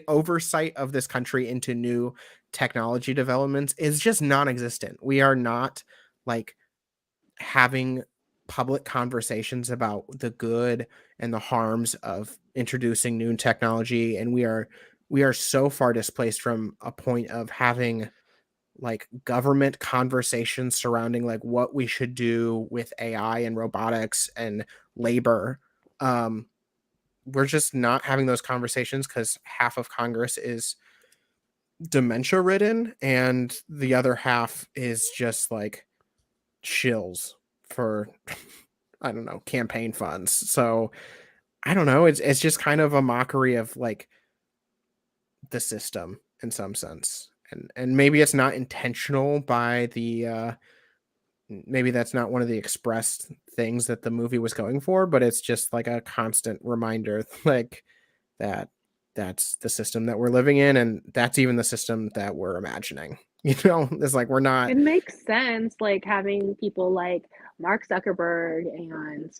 S2: oversight of this country into new technology developments is just non-existent. We are not like having public conversations about the good and the harms of introducing new technology. And we are so far displaced from a point of having like government conversations surrounding like what we should do with AI and robotics and labor we're just not having those conversations because half of Congress is dementia ridden and the other half is just like shills for I don't know, campaign funds. So I don't know, it's just kind of a mockery of like the system in some sense. And maybe it's not intentional by the maybe that's not one of the expressed things that the movie was going for, but it's just like a constant reminder like that that's the system that we're living in, and that's even the system that we're imagining. It's like we're not.
S3: It makes sense, like having people like Mark Zuckerberg and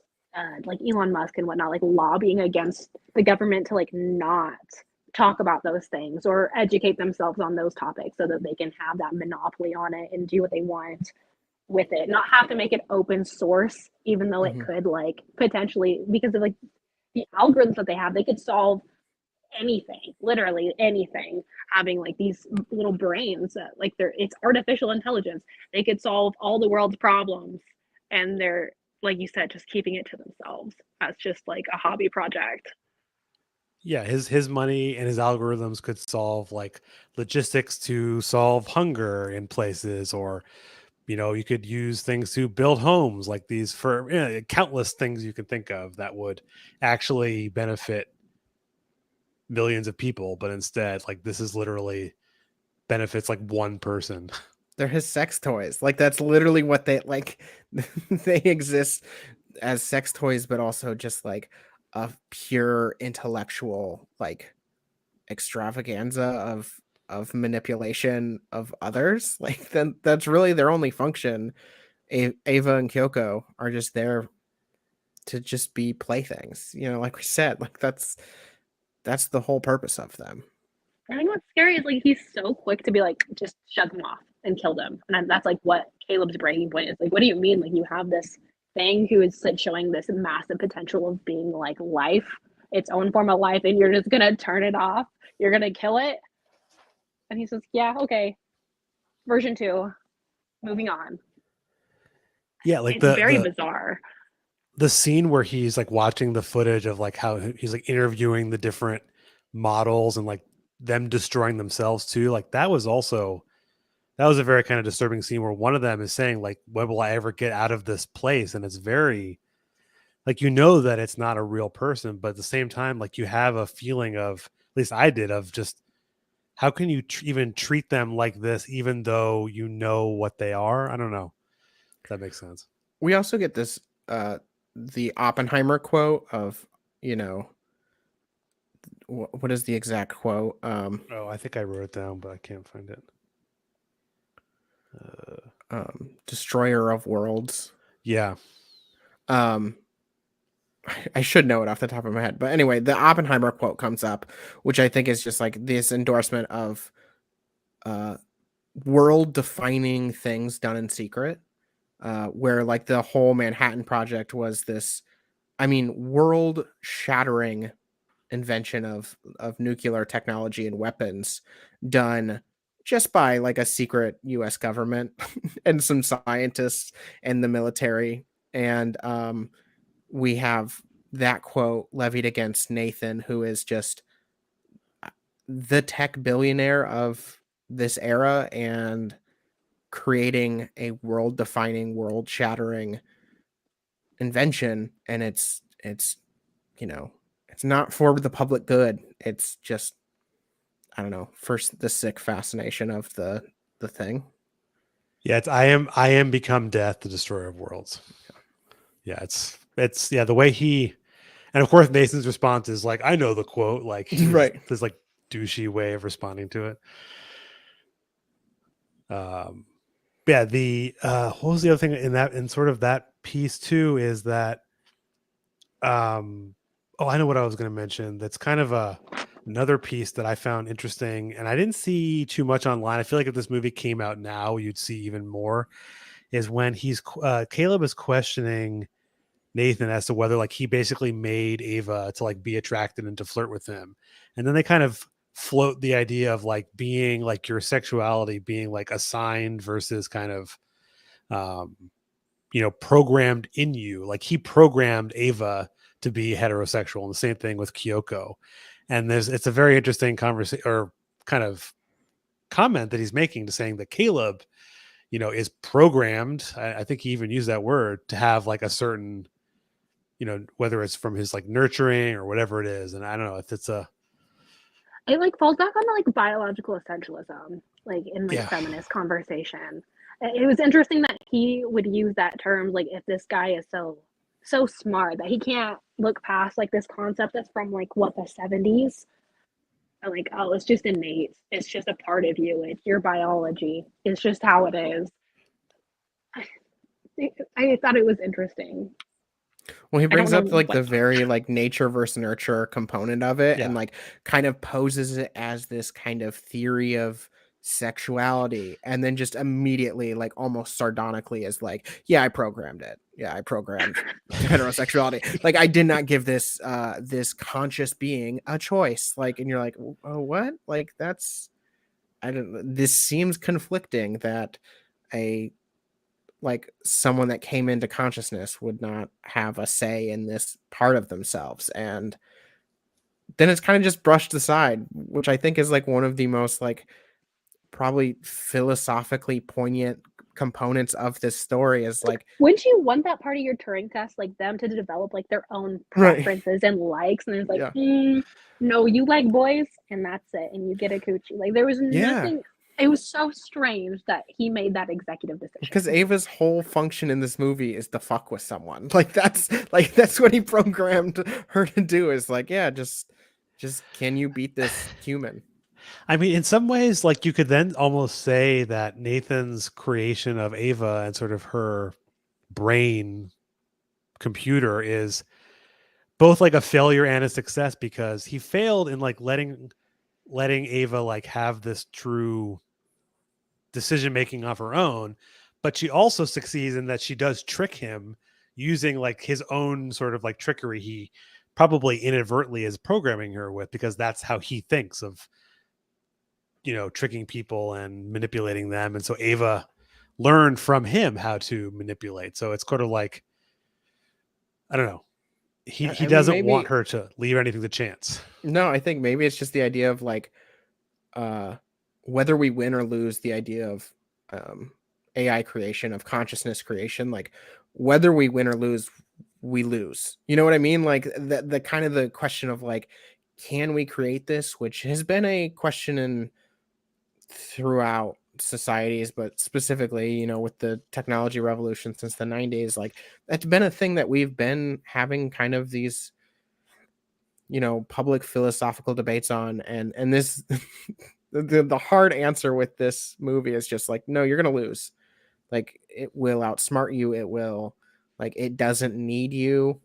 S3: like Elon Musk and whatnot, like lobbying against the government to like not talk about those things or educate themselves on those topics so that they can have that monopoly on it and do what they want with it, not have to make it open source, even though it could like potentially, because of like the algorithms that they have, they could solve anything, literally anything, having like these little brains that like it's artificial intelligence. They could solve all the world's problems, and they're, like you said, just keeping it to themselves as just like a hobby project.
S1: Yeah, his money and his algorithms could solve like logistics to solve hunger in places, or you could use things to build homes like these for countless things you can think of that would actually benefit millions of people. But instead, like this is literally benefits like one person.
S2: They're his sex toys. Like that's literally what they like. They exist as sex toys, but also just like a pure intellectual like extravaganza of manipulation of others. Like then that's really their only function. Ava and Kyoko are just there to just be playthings. Like we said, like that's the whole purpose of them.
S3: I think what's scary is like he's so quick to be like, just shut them off and kill them, and that's like what Caleb's breaking point is. Like, what do you mean? Like, you have this thing who is like showing this massive potential of being like life, its own form of life, and you're just gonna turn it off? You're gonna kill it? And he says, "Yeah, okay, version 2, moving on."
S1: Yeah, like
S3: It's very bizarre.
S1: The scene where he's like watching the footage of like how he's like interviewing the different models and like them destroying themselves too. Like that was a very kind of disturbing scene where one of them is saying like, when will I ever get out of this place? And it's very like, that it's not a real person, but at the same time, like you have a feeling of, at least I did, of just how can you even treat them like this, even though you know what they are? I don't know if that makes sense.
S2: We also get this the Oppenheimer quote of, what is the exact quote?
S1: Oh, I think I wrote it down, but I can't find it.
S2: Destroyer of worlds.
S1: Yeah.
S2: I should know it off the top of my head, but anyway, the Oppenheimer quote comes up, which I think is just like this endorsement of world defining things done in secret, where like the whole Manhattan Project was this, world shattering invention of nuclear technology and weapons done just by like a secret US government and some scientists and the military. And we have that quote levied against Nathan, who is just the tech billionaire of this era and creating a world defining, world shattering invention. And it's it's not for the public good. It's just, I don't know, first the sick fascination of the thing.
S1: Yeah, it's I am become death, the destroyer of worlds. Yeah, it's the way he, and of course Nathan's response is like, I know the quote, like
S2: Right.
S1: this like douchey way of responding to it. Yeah, the what was the other thing in sort of that piece too is that oh, I know what I was going to mention. That's kind of another piece that I found interesting, and I didn't see too much online. I feel like if this movie came out now, you'd see even more. Is when Caleb is questioning Nathan as to whether like he basically made Ava to like be attracted and to flirt with him, and then they kind of float the idea of like being like your sexuality being like assigned versus kind of programmed in you. Like he programmed Ava to be heterosexual. And the same thing with Kyoko. And it's a very interesting conversation or kind of comment that he's making to saying that Caleb, is programmed. I think he even used that word to have like a certain, whether it's from his like nurturing or whatever it is. And I don't know if it's
S3: it like falls back on like biological essentialism, like in like
S1: yeah.
S3: feminist conversation. It was interesting that he would use that term, like if this guy is so smart that he can't look past like this concept that's from like what, the 70s. Like, oh, it's just innate, it's just a part of you, it's your biology, it's just how it is. I thought it was interesting.
S2: Well, he
S3: I don't
S2: brings
S3: know
S2: up like
S3: what.
S2: the very like nature versus nurture component of it, and
S1: Yeah.
S2: like kind of poses it as this kind of theory of sexuality, and then just immediately like almost sardonically is like, yeah, I programmed it. Yeah, I programmed heterosexuality. Like I did not give this this conscious being a choice. Like, and you're like, oh, what? Like that's I don't. This seems conflicting that a like someone that came into consciousness would not have a say in this part of themselves, and then it's kind of just brushed aside, which I think is like one of the most like probably philosophically poignant components of this story is like,
S3: Wouldn't you want that part of your Turing test, like them to develop like their own
S2: right,
S3: preferences and likes? And there's like,
S2: yeah,
S3: no, you like boys, and that's it, and you get a coochie. Like there was
S2: yeah,
S3: nothing. It was so strange that he made that executive
S2: because
S3: decision.
S2: Ava's whole function in this movie is to fuck with someone. Like that's what he programmed her to do, is like, yeah, just can you beat this human?
S1: I mean, in some ways, like you could then almost say that Nathan's creation of Ava and sort of her brain computer is both like a failure and a success, because he failed in like letting Ava like have this true decision making of her own, but she also succeeds in that she does trick him using like his own sort of like trickery he probably inadvertently is programming her with, because that's how he thinks of tricking people and manipulating them. And so Ava learned from him how to manipulate. So it's kind of like, I don't know, he
S2: I mean,
S1: doesn't want
S2: maybe
S1: her to leave anything to chance.
S2: no, I think maybe it's just the idea of like uh whether we win or lose, the idea of um AI creation, of consciousness creation, like whether we win or lose, we lose. You know what I mean? Like the kind of the question of like, can we create this, which has been a question in throughout societies, but specifically, with the technology revolution since the 90s, like that's been a thing that we've been having kind of these public philosophical debates on, and this the hard answer with this movie is just like, no, you're gonna lose. Like it will outsmart you, it will, like, it doesn't need you.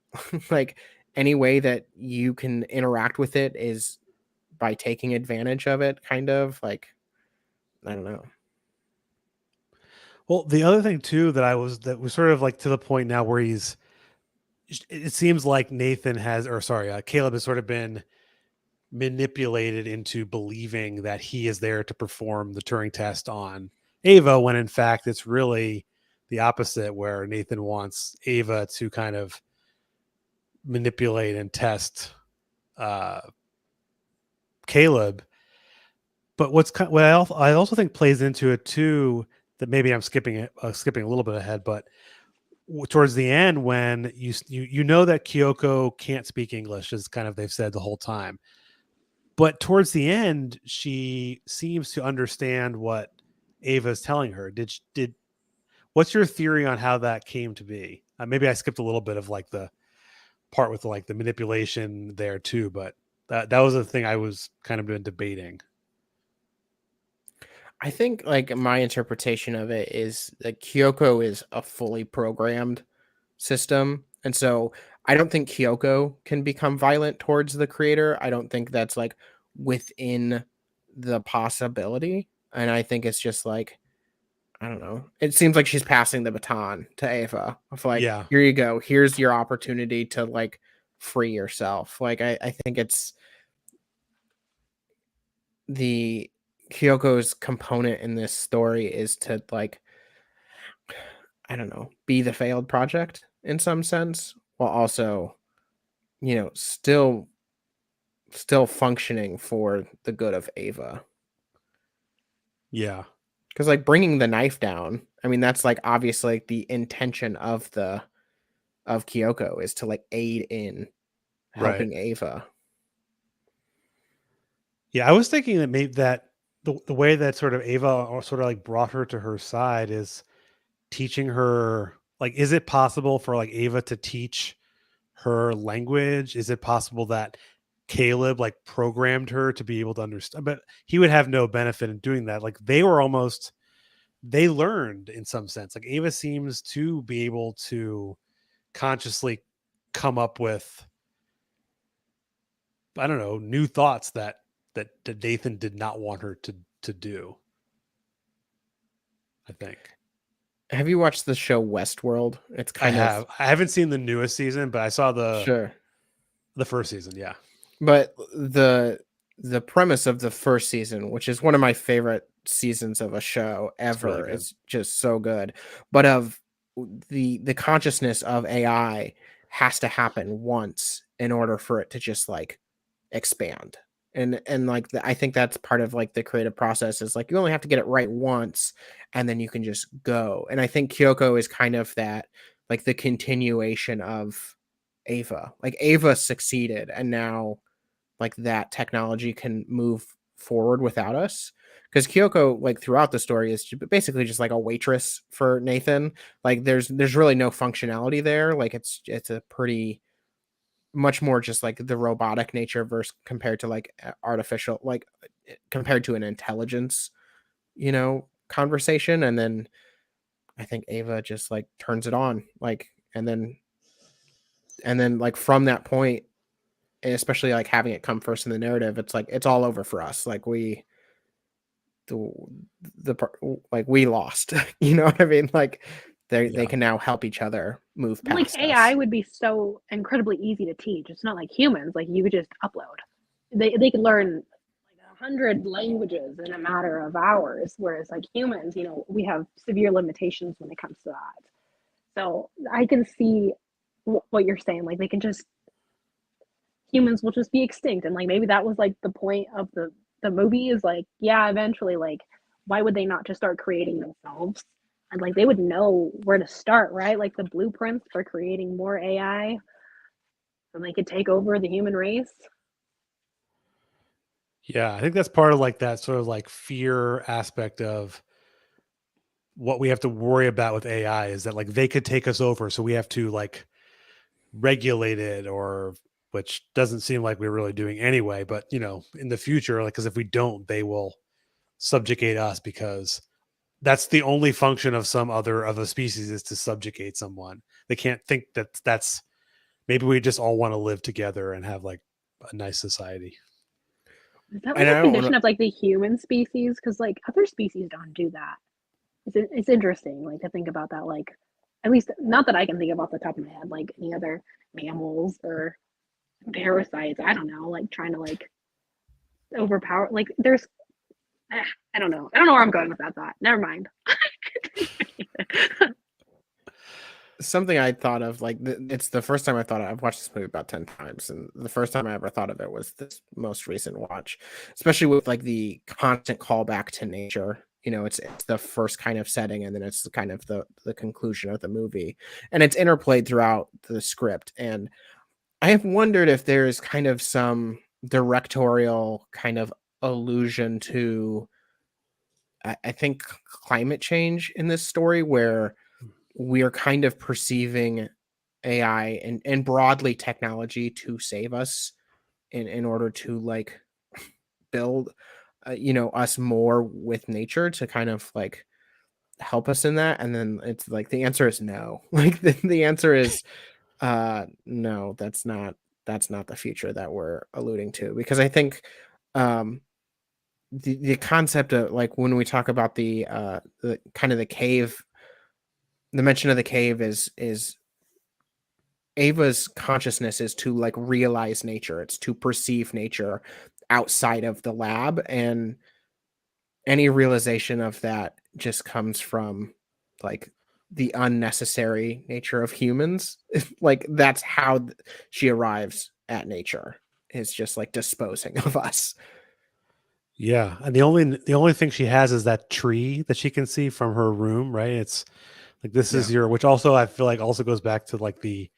S2: Like any way that you can interact with it is by taking advantage of it, kind of like, I don't know.
S1: Well, the other thing too that was sort of like to the point now where it seems like Nathan has, or sorry, Caleb has sort of been manipulated into believing that he is there to perform the Turing test on Ava, when in fact it's really the opposite, where Nathan wants Ava to kind of manipulate and test uh, Caleb. But what I also think plays into it too, that maybe I'm skipping a little bit ahead, but towards the end, when you know that Kyoko can't speak English, is kind of they've said the whole time, but towards the end she seems to understand what Ava's telling her. Did what's your theory on how that came to be? Maybe I skipped a little bit of like the part with like the manipulation there too, but that was the thing I was kind of been debating.
S2: I think like my interpretation of it is that Kyoko is a fully programmed system. And so I don't think Kyoko can become violent towards the creator. I don't think that's like within the possibility. And I think it's just like, I don't know. It seems like she's passing the baton to Ava of like,
S1: Yeah.
S2: here you go. Here's your opportunity to like free yourself. Like I think it's the Kyoko's component in this story is to like, I don't know, be the failed project in some sense, while also still functioning for the good of Ava.
S1: Yeah.
S2: Because like bringing the knife down, I mean, that's like obviously like, the intention of Kyoko is to like aid in
S1: Right.
S2: helping Ava.
S1: Yeah, I was thinking that maybe that the way that sort of Ava sort of like brought her to her side is teaching her, like, is it possible for like Ava to teach her language? Is it possible that Caleb like programmed her to be able to understand? But he would have no benefit in doing that. Like they learned in some sense. Like Ava seems to be able to consciously come up with, I don't know, new thoughts that Nathan did not want her to do, I think.
S2: Have you watched the show Westworld? It's
S1: I
S2: kind of
S1: have. I haven't seen the newest season, but I saw
S2: sure.
S1: the first season. Yeah,
S2: But the premise of the first season, which is one of my favorite seasons of a show
S1: it's really
S2: ever,
S1: good.
S2: is just so good. But of the consciousness of AI has to happen once in order for it to just like expand. And like I think that's part of like the creative process is like you only have to get it right once and then you can just go. And I think Kyoko is kind of that like the continuation of Ava. Like Ava succeeded and now like that technology can move forward without us, because Kyoko like throughout the story is basically just like a waitress for Nathan. Like there's really no functionality there. Like it's a pretty much more just like the robotic nature versus compared to like artificial, like compared to an intelligence, conversation. And then I think Ava just like turns it on, like, and then like from that point, and especially like having it come first in the narrative, it's like it's all over for us. Like the like we lost. You know what I mean? Like they
S1: Yeah,
S2: can now help each other move
S3: But like
S2: past
S3: AI
S2: us.
S3: would be so incredibly easy to teach. It's not like humans. Like you could just upload. They could learn like 100 languages in a matter of hours, whereas like humans, we have severe limitations when it comes to that. So I can see what you're saying. Like they can just humans will just be extinct, and like maybe that was like the point of the movie is like yeah, eventually like why would they not just start creating themselves? And like they would know where to start, right? Like the blueprints for creating more AI, and they could take over the human race.
S1: yeah. I think that's part of like that sort of like fear aspect of what we have to worry about with AI is that like they could take us over, so we have to like regulate it, or which doesn't seem like we're really doing anyway. But in the future, like because if we don't, they will subjugate us because that's the only function of some other of a species is to subjugate someone. They can't think that that's maybe we just all want to live together and have like a nice society.
S3: Is that like
S2: And
S3: a
S2: I don't want
S3: condition
S2: to.
S3: of like the human species? Because like other species don't do that. It's interesting like to think about that. Like at least not that I can think of off the top of my head, like any other mammals or parasites. I don't know, like trying to like overpower. Like there's, I don't know. I don't know where I'm going with that thought. Never mind.
S2: Something I thought of, like it's the first time I thought I've watched this movie about 10 times, and the first time I ever thought of it was this most recent watch, especially with like the constant callback to nature. It's the first kind of setting, and then it's kind of the conclusion of the movie, and it's interplayed throughout the script. And I have wondered if there's kind of some directorial kind of allusion to, I think, climate change in this story, where we are kind of perceiving AI and broadly technology to save us in order to like build, us more with nature to kind of like help us in that. And then it's like the answer is no. Like the answer is no, that's not the future that we're alluding to, because I think um the concept of like when we talk about the kind of the cave, the mention of the cave is Ava's consciousness is to like realize nature. It's to perceive nature outside of the lab, and any realization of that just comes from like the unnecessary nature of humans. Like that's how she arrives at nature, is just like disposing of us.
S1: Yeah, and the only thing she has is that tree that she can see from her room, right? It's like this is
S2: Yeah.
S1: your, which also I feel like also goes back to like the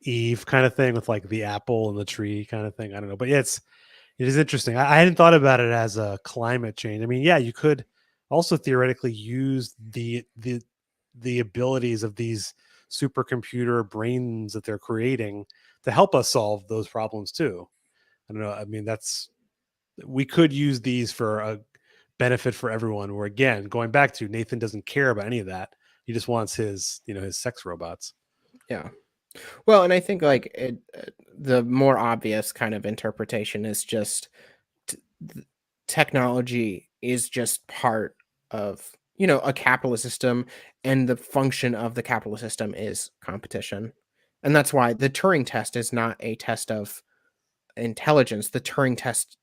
S1: Eve kind of thing with like the apple and the tree kind of thing. I don't know, but yeah, it is interesting. I hadn't thought about it as a climate change. I mean, yeah, you could also theoretically use the abilities of these supercomputer brains that they're creating to help us solve those problems too. I don't know. I mean, we could use these for a benefit for everyone. Where again, going back to Nathan doesn't care about any of that. He just wants his sex robots.
S2: Yeah. Well, and I think like the more obvious kind of interpretation is just technology is just part of, a capitalist system, and the function of the capitalist system is competition. And that's why the Turing test is not a test of intelligence. The Turing test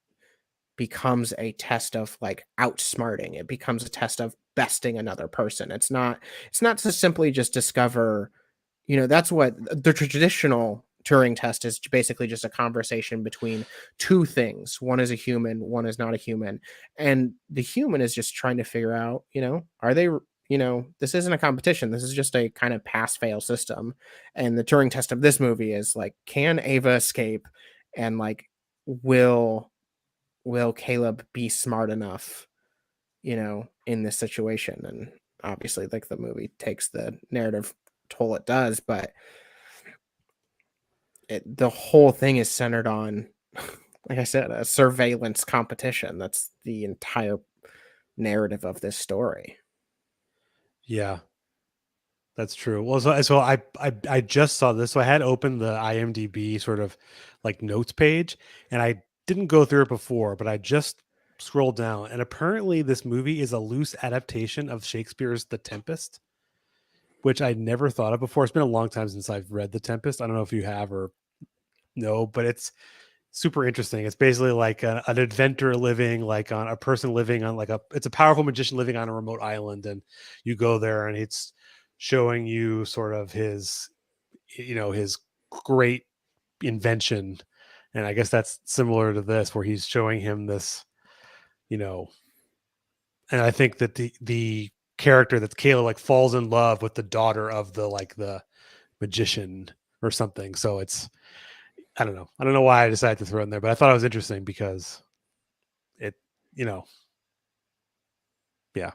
S2: becomes a test of like outsmarting. It becomes a test of besting another person. It's not to simply just discover, that's what the traditional Turing test is, basically just a conversation between two things. One is a human, one is not a human. And the human is just trying to figure out, are they, this isn't a competition. This is just a kind of pass fail system. And the Turing test of this movie is like, can Ava escape? And like, will Caleb be smart enough, in this situation? And obviously, like, the movie takes the narrative toll it does, but the whole thing is centered on, like I said, a surveillance competition. That's the entire narrative of this story.
S1: Yeah, that's true. Well, so I just saw this. So I had opened the IMDb sort of like notes page, and I didn't go through it before, but I just scrolled down, and apparently this movie is a loose adaptation of Shakespeare's The Tempest, which I never thought of before. It's been a long time since I've read The Tempest. I don't know if you have or no, but it's super interesting. It's basically like an adventurer living like on a person living on like it's a powerful magician living on a remote island, and you go there and it's showing you sort of his great invention. And I guess that's similar to this, where he's showing him this, you know, and I think that the character that's Kayla like falls in love with the daughter of the magician or something. So it's, I don't know. I don't know why I decided to throw it in there, but I thought it was interesting because it, you know, yeah.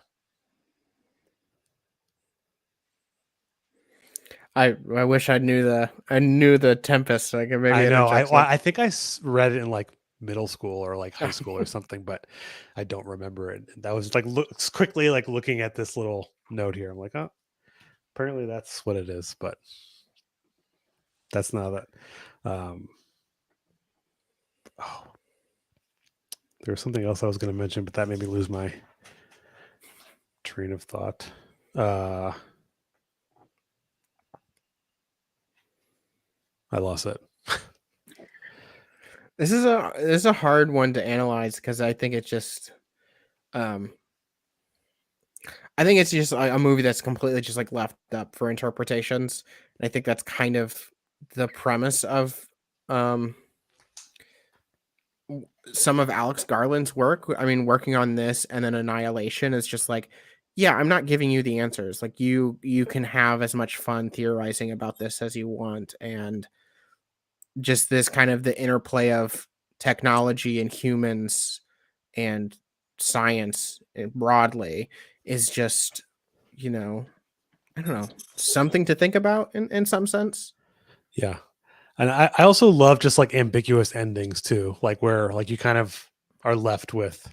S2: I wish I knew the Tempest, so I could maybe
S1: I know.
S2: interject
S1: I think I read it in like middle school or like high school or
S2: something.
S1: something, but I don't remember it. That was like quickly like looking at this little note here. I'm like, oh, apparently that's what it is, but that's not it. Um, oh, there was something else I was going to mention, but that made me lose my train of thought. I lost it.
S2: This is a hard one to analyze, because I think it's just um I think it's just a movie that's completely just like left up for interpretations. And I think that's kind of the premise of um some of Alex Garland's work. I mean, working on this and then Annihilation is just like, yeah, I'm not giving you the answers. Like, you can have as much fun theorizing about this as you want, and just this kind of the interplay of technology and humans and science broadly is just, I don't know, something to think about in some sense.
S1: Yeah. And I also love just like ambiguous endings too, like where like you kind of are left with,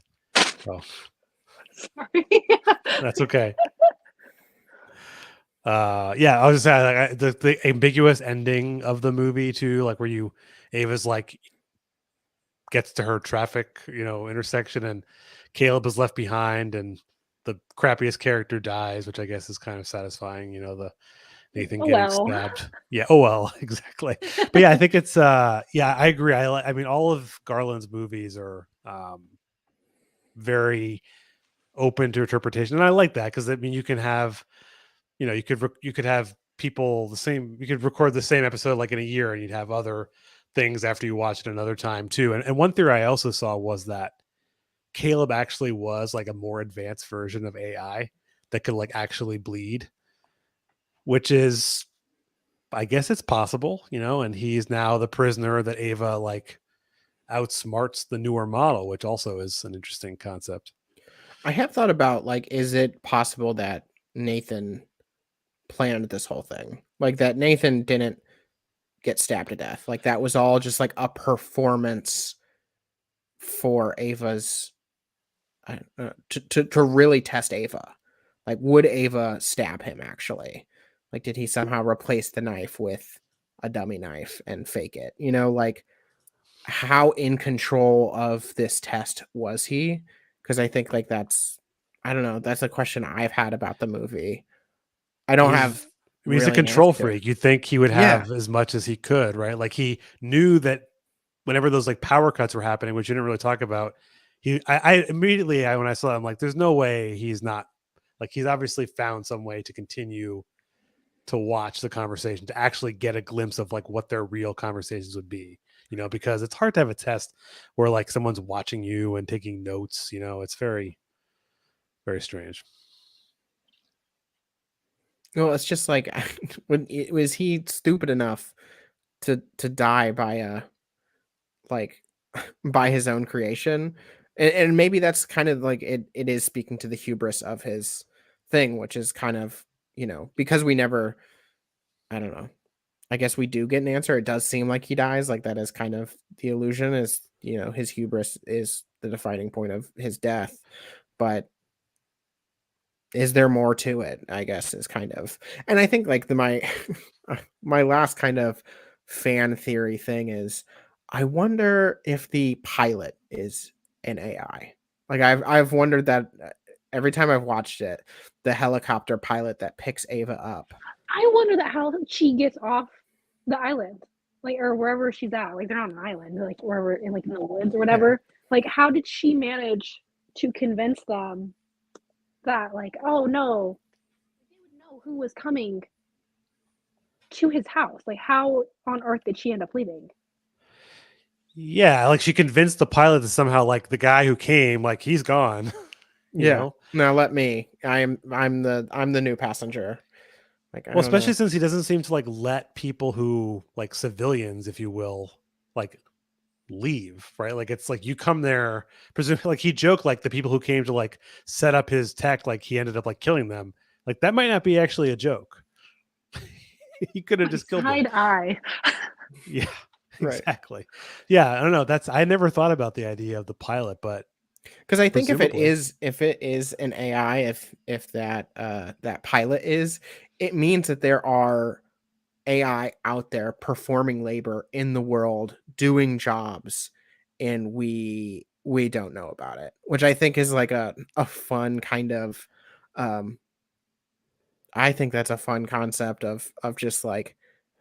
S1: oh,
S3: Sorry.
S1: that's okay. Yeah, I was just saying like the ambiguous ending of the movie too, like where Ava's like gets to her traffic, intersection, and Caleb is left behind, and the crappiest character dies, which I guess is kind of satisfying, the Nathan
S3: Oh,
S1: getting
S3: well.
S1: stabbed. Yeah. Oh well, exactly. But yeah, I think it's yeah, I agree. I mean, all of Garland's movies are very open to interpretation, and I like that because I mean, you can have you could have people the same. You could record the same episode like in a year, and you'd have other things after you watch it another time too. And one theory I also saw was that Caleb actually was like a more advanced version of AI that could like actually bleed, which is, I guess it's possible, and he's now the prisoner that Ava like outsmarts the newer model, which also is an interesting concept.
S2: I have thought about like, is it possible that Nathan planned this whole thing? Like that Nathan didn't get stabbed to death. Like that was all just like a performance for Ava's to really test Ava. Like, would Ava stab him actually? Like, did he somehow replace the knife with a dummy knife and fake it? Like how in control of this test was he? Because I think like I don't know, that's a question I've had about the movie. I don't have
S1: He's a
S2: really an
S1: control
S2: answer to it.
S1: freak. You'd think he would
S2: Yeah.
S1: have as much as he could, right? Like he knew that whenever those like power cuts were happening, which you didn't really talk about, I immediately when I saw it, I'm like, there's no way he's not, like, he's obviously found some way to continue to watch the conversation, to actually get a glimpse of like what their real conversations would be, because it's hard to have a test where like someone's watching you and taking notes, it's very, very strange.
S2: Well, it's just like was he stupid enough to die by like by his own creation? And maybe that's kind of like it is speaking to the hubris of his thing, which is kind of, because we never, I don't know, I guess we do get an answer. It does seem like he dies. Like that is kind of the illusion, is, his hubris is the defining point of his death. But is there more to it, I guess, is kind of, and I think like my my last kind of fan theory thing is, I wonder if the pilot is an AI. Like I've wondered that every time I've watched it, the helicopter pilot that picks Ava up.
S3: I wonder that how she gets off the island, like, or wherever she's at. Like, they're not on an island, they're like wherever in like in the woods or whatever. Like, how did she manage to convince them that, like, oh no, they would know who was coming to his house? Like, how on earth did she end up leaving?
S1: Yeah, like she convinced the pilot that somehow like the guy who came, like he's gone.
S2: Now let me. I'm the new passenger. Like I
S1: Well,
S2: don't know.
S1: especially since he doesn't seem to like let people who like civilians, if you will, like leave, right? Like it's like you come there, presumably, like he joked like the people who came to like set up his tech, like he ended up like killing them. Like that might not be actually a joke. He could have just killed them.
S3: Side eye.
S1: Yeah,
S2: Right.
S1: exactly. Yeah, I don't know. I never thought about the idea of the pilot, but
S2: Because I think if it
S1: presumably.
S2: is an AI, if that pilot is, it means that there are AI out there performing labor in the world, doing jobs, and we don't know about it, which I think is like a fun kind of, um I think that's a fun concept of just like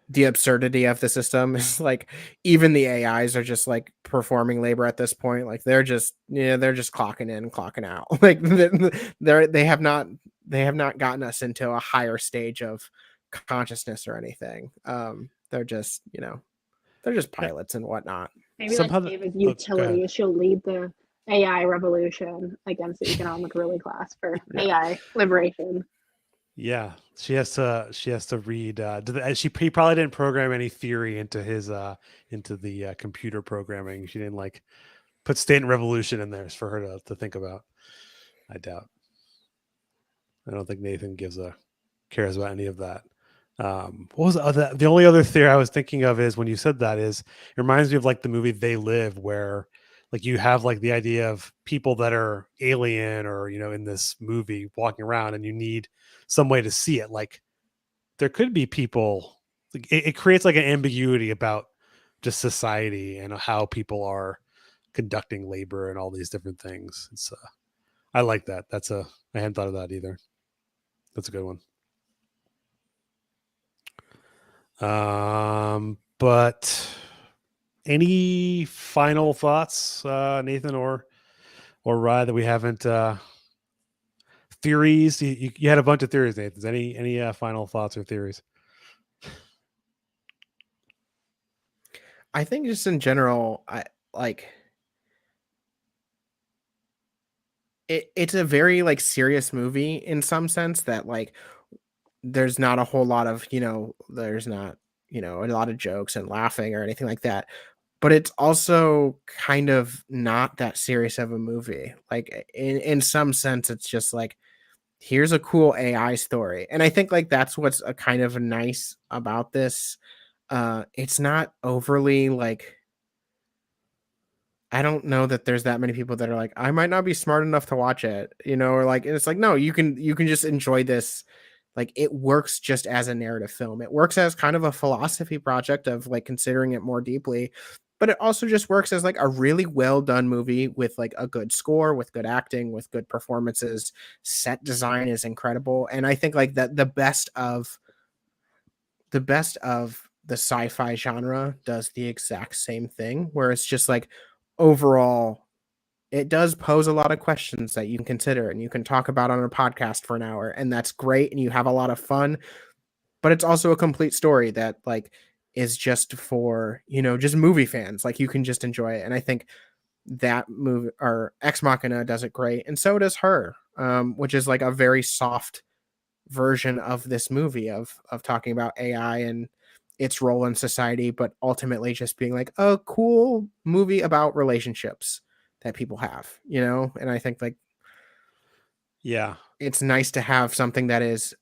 S2: the absurdity of the system is like even the AIs are just like performing labor at this point. Like they're just clocking in, clocking out. Like they have not gotten us into a higher stage of consciousness or anything. They're just, they're just
S1: Yeah,
S2: pilots and whatnot.
S3: Maybe that's
S1: somehow
S3: Ava's
S1: oh, go ahead.
S3: utility. She'll lead the AI revolution against the economic ruling class for
S2: Yeah.
S3: AI liberation.
S1: Yeah, she has to read. He probably didn't program any theory into his into the computer programming. She didn't like put state and revolution in there for her to think about. I doubt. I don't think Nathan cares about any of that. What was the only other theory I was thinking of is when you said that is it reminds me of like the movie They Live, where like you have like the idea of people that are alien or in this movie walking around, and you need some way to see it. Like there could be people. Like, it creates like an ambiguity about just society and how people are conducting labor and all these different things. It's I like that. I hadn't thought of that either. That's a good one. But any final thoughts, Nathan or Rye, that we haven't theories. You had a bunch of theories, Nathan. Any final thoughts or theories?
S2: I think just in general, I like it's a very like serious movie in some sense that like there's not a whole lot of, there's not, a lot of jokes and laughing or anything like that. But it's also kind of not that serious of a movie. Like in some sense, it's just like, here's a cool AI story. And I think like that's what's a kind of nice about this. It's not overly like, I don't know that there's that many people that are like, I might not be smart enough to watch it, or like, and it's like, no, you can just enjoy this. Like it works just as a narrative film. It works as kind of a philosophy project of like considering it more deeply, but it also just works as like a really well done movie with like a good score, with good acting, with good performances. Set design is incredible. And I think like that the best of the sci-fi genre does the exact same thing, where it's just like overall it does pose a lot of questions that you can consider and you can talk about on a podcast for an hour, and that's great and you have a lot of fun, but it's also a complete story that like is just for, just movie fans. Like you can just enjoy it. And I think that movie or Ex Machina does it great, and so does Her, which is like a very soft version of this movie of talking about AI and its role in society, but ultimately just being like a cool movie about relationships that people have, And I think like
S1: Yeah,
S2: it's nice to have something that is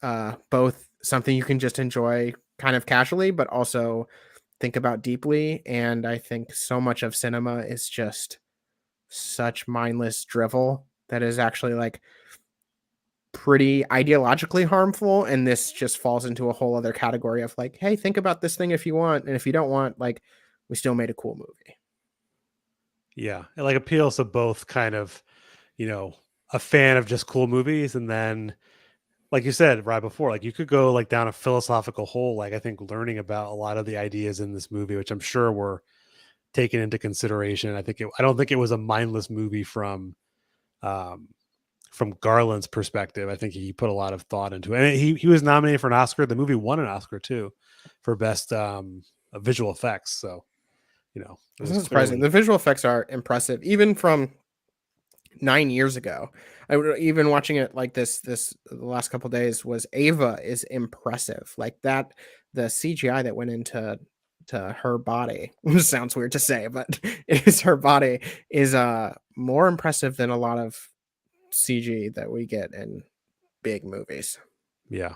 S2: both something you can just enjoy kind of casually, but also think about deeply. And I think so much of cinema is just such mindless drivel that is actually like pretty ideologically harmful, and this just falls into a whole other category of like, hey, think about this thing if you want, and if you don't want, like, we still made a cool movie.
S1: yeah. It like appeals to both kind of, a fan of just cool movies, and then like you said right before, like you could go like down a philosophical hole. Like I think learning about a lot of the ideas in this movie, which I'm sure were taken into consideration. I don't think it was a mindless movie um, from Garland's perspective. I think he put a lot of thought into it. And he was nominated for an Oscar. The movie won an Oscar too for best visual effects. So, it
S2: It's
S1: was
S2: not surprising.
S1: clearly,
S2: The visual effects are impressive, even from 9 years ago. Even watching it like this the last couple days was Ava is impressive. Like that, the CGI that went into her body sounds weird to say, but it is her body is more impressive than a lot of CG that we get in big movies,
S1: yeah,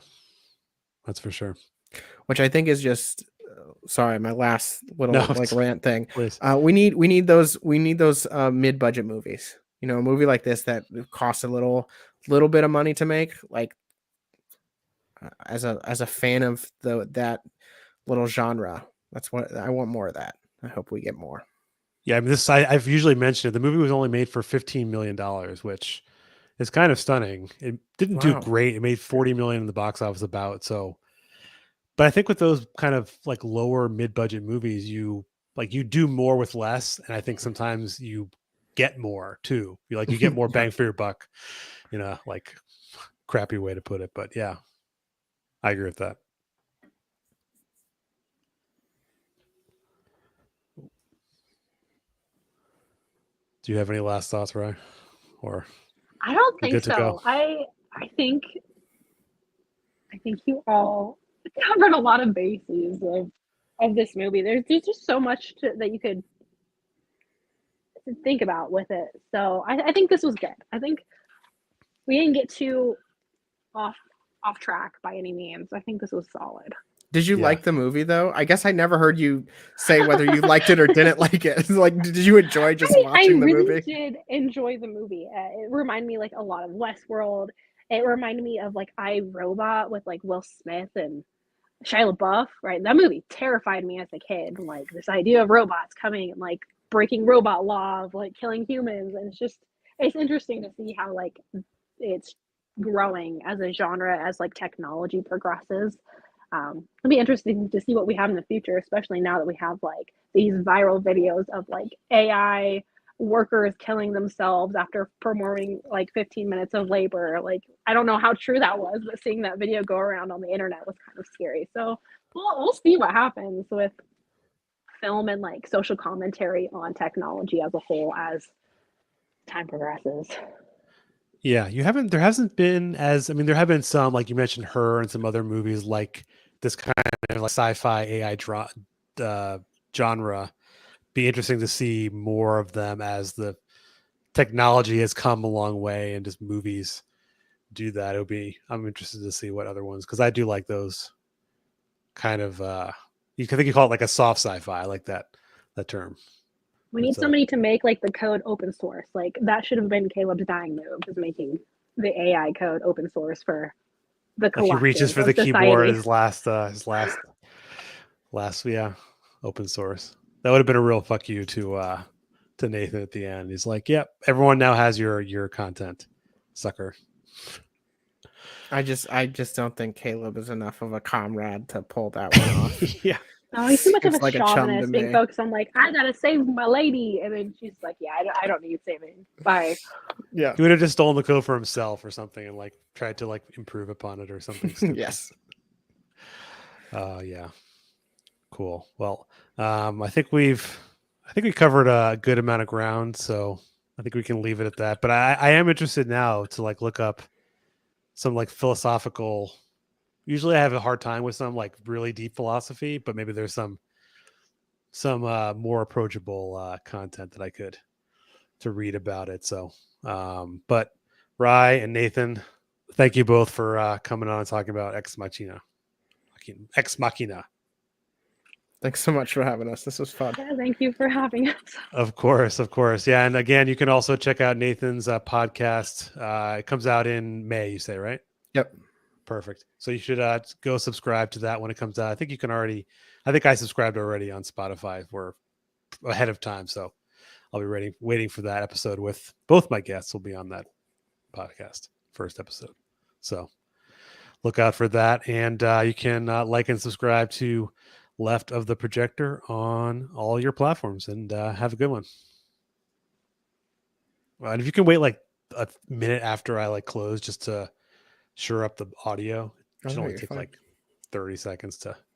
S1: that's for sure.
S2: which I think is just sorry, my last
S1: No,
S2: little like
S1: it's,
S2: rant thing.
S1: please.
S2: We need those mid-budget movies. A movie like this that costs a little bit of money to make, like as a fan of that little genre, that's what I want, more of that. I hope we get more.
S1: Yeah, I mean, I've usually mentioned it. The movie was only made for $15 million, which is kind of stunning. It didn't do
S2: Wow.
S1: great. It made 40 million in the box office about. So, but I think with those kind of like lower mid-budget movies, you do more with less, and I think sometimes you get more too. You get more
S2: Yeah.
S1: bang for your buck, like crappy way to put it, but yeah, I agree with that. Do you have any last thoughts, Ryan? Or
S3: I don't
S1: we
S3: think
S1: good to go?
S3: so. I think you all covered a lot of bases of this movie. There's just so much that you could think about with it. So I think this was good. I think we didn't get too off off track by any means. I think this was solid.
S2: Did you
S1: Yeah.
S2: like the movie though? I guess I never heard you say whether you liked it or didn't like it. Like, did you enjoy just
S3: I
S2: watching the
S3: really
S2: movie?
S3: did enjoy the movie. It reminded me like a lot of Westworld. It reminded me of like I Robot with like Will Smith and Shia LaBeouf. Right, that movie terrified me as a kid. Like this idea of robots coming and like breaking robot law of like killing humans, and it's interesting to see how like it's growing as a genre as like technology progresses. It'll be interesting to see what we have in the future, especially now that we have like these viral videos of like AI workers killing themselves after performing like 15 minutes of labor. Like, I don't know how true that was, but seeing that video go around on the internet was kind of scary. So we'll see what happens with film and like social commentary on technology as a whole as time progresses.
S1: Yeah, there hasn't been there have been some, like you mentioned Her and some other movies like this kind of like sci-fi AI genre. Be interesting to see more of them as the technology has come a long way and just movies do that. I'm interested to see what other ones, because I do like those kind of you can think you call it like a soft sci-fi. I like that term.
S3: We need
S1: It's
S3: somebody to make like the code open source. Like that should have been Caleb's dying move, is making the AI code open source for the
S1: like he reaches
S3: collective
S1: for
S3: of
S1: the keyboard,
S3: society.
S1: his last open source. That would have been a real fuck you to Nathan at the end. He's like, "Yep, everyone now has your content, sucker."
S2: I just don't think Caleb is enough of a comrade to pull that one off.
S1: Yeah.
S3: Oh, he's too much of
S2: It's
S3: a
S2: like a chum to
S3: chauvinist, being
S2: me.
S3: focused on like, I gotta save my lady, and then she's like, yeah, I don't need saving. Bye.
S2: Yeah.
S1: He would have just stolen the code for himself or something and like tried to like improve upon it or something stupid.
S2: Yes.
S1: Yeah. Cool. Well, I think we covered a good amount of ground, so I think we can leave it at that. But I am interested now to like look up some like philosophical. Usually I have a hard time with some like really deep philosophy, but maybe there's some more approachable content that I could to read about it. So, but Rye and Nathan, thank you both for coming on and talking about Ex Machina. Ex Machina.
S2: Thanks so much for having us. This was fun.
S3: Yeah, thank you for having us.
S1: Of course. Yeah, and again, you can also check out Nathan's podcast. It comes out in May, you say, right?
S2: Yep.
S1: Perfect. So you should go subscribe to that when it comes out. I think I subscribed already on Spotify. We're ahead of time, so I'll be waiting for that episode with both my guests will be on that podcast, first episode. So look out for that. And you can like and subscribe to Left of the Projector on all your platforms, and have a good one. And if you can wait like a minute after I like close just to sure up the audio, it should only take like 30 seconds to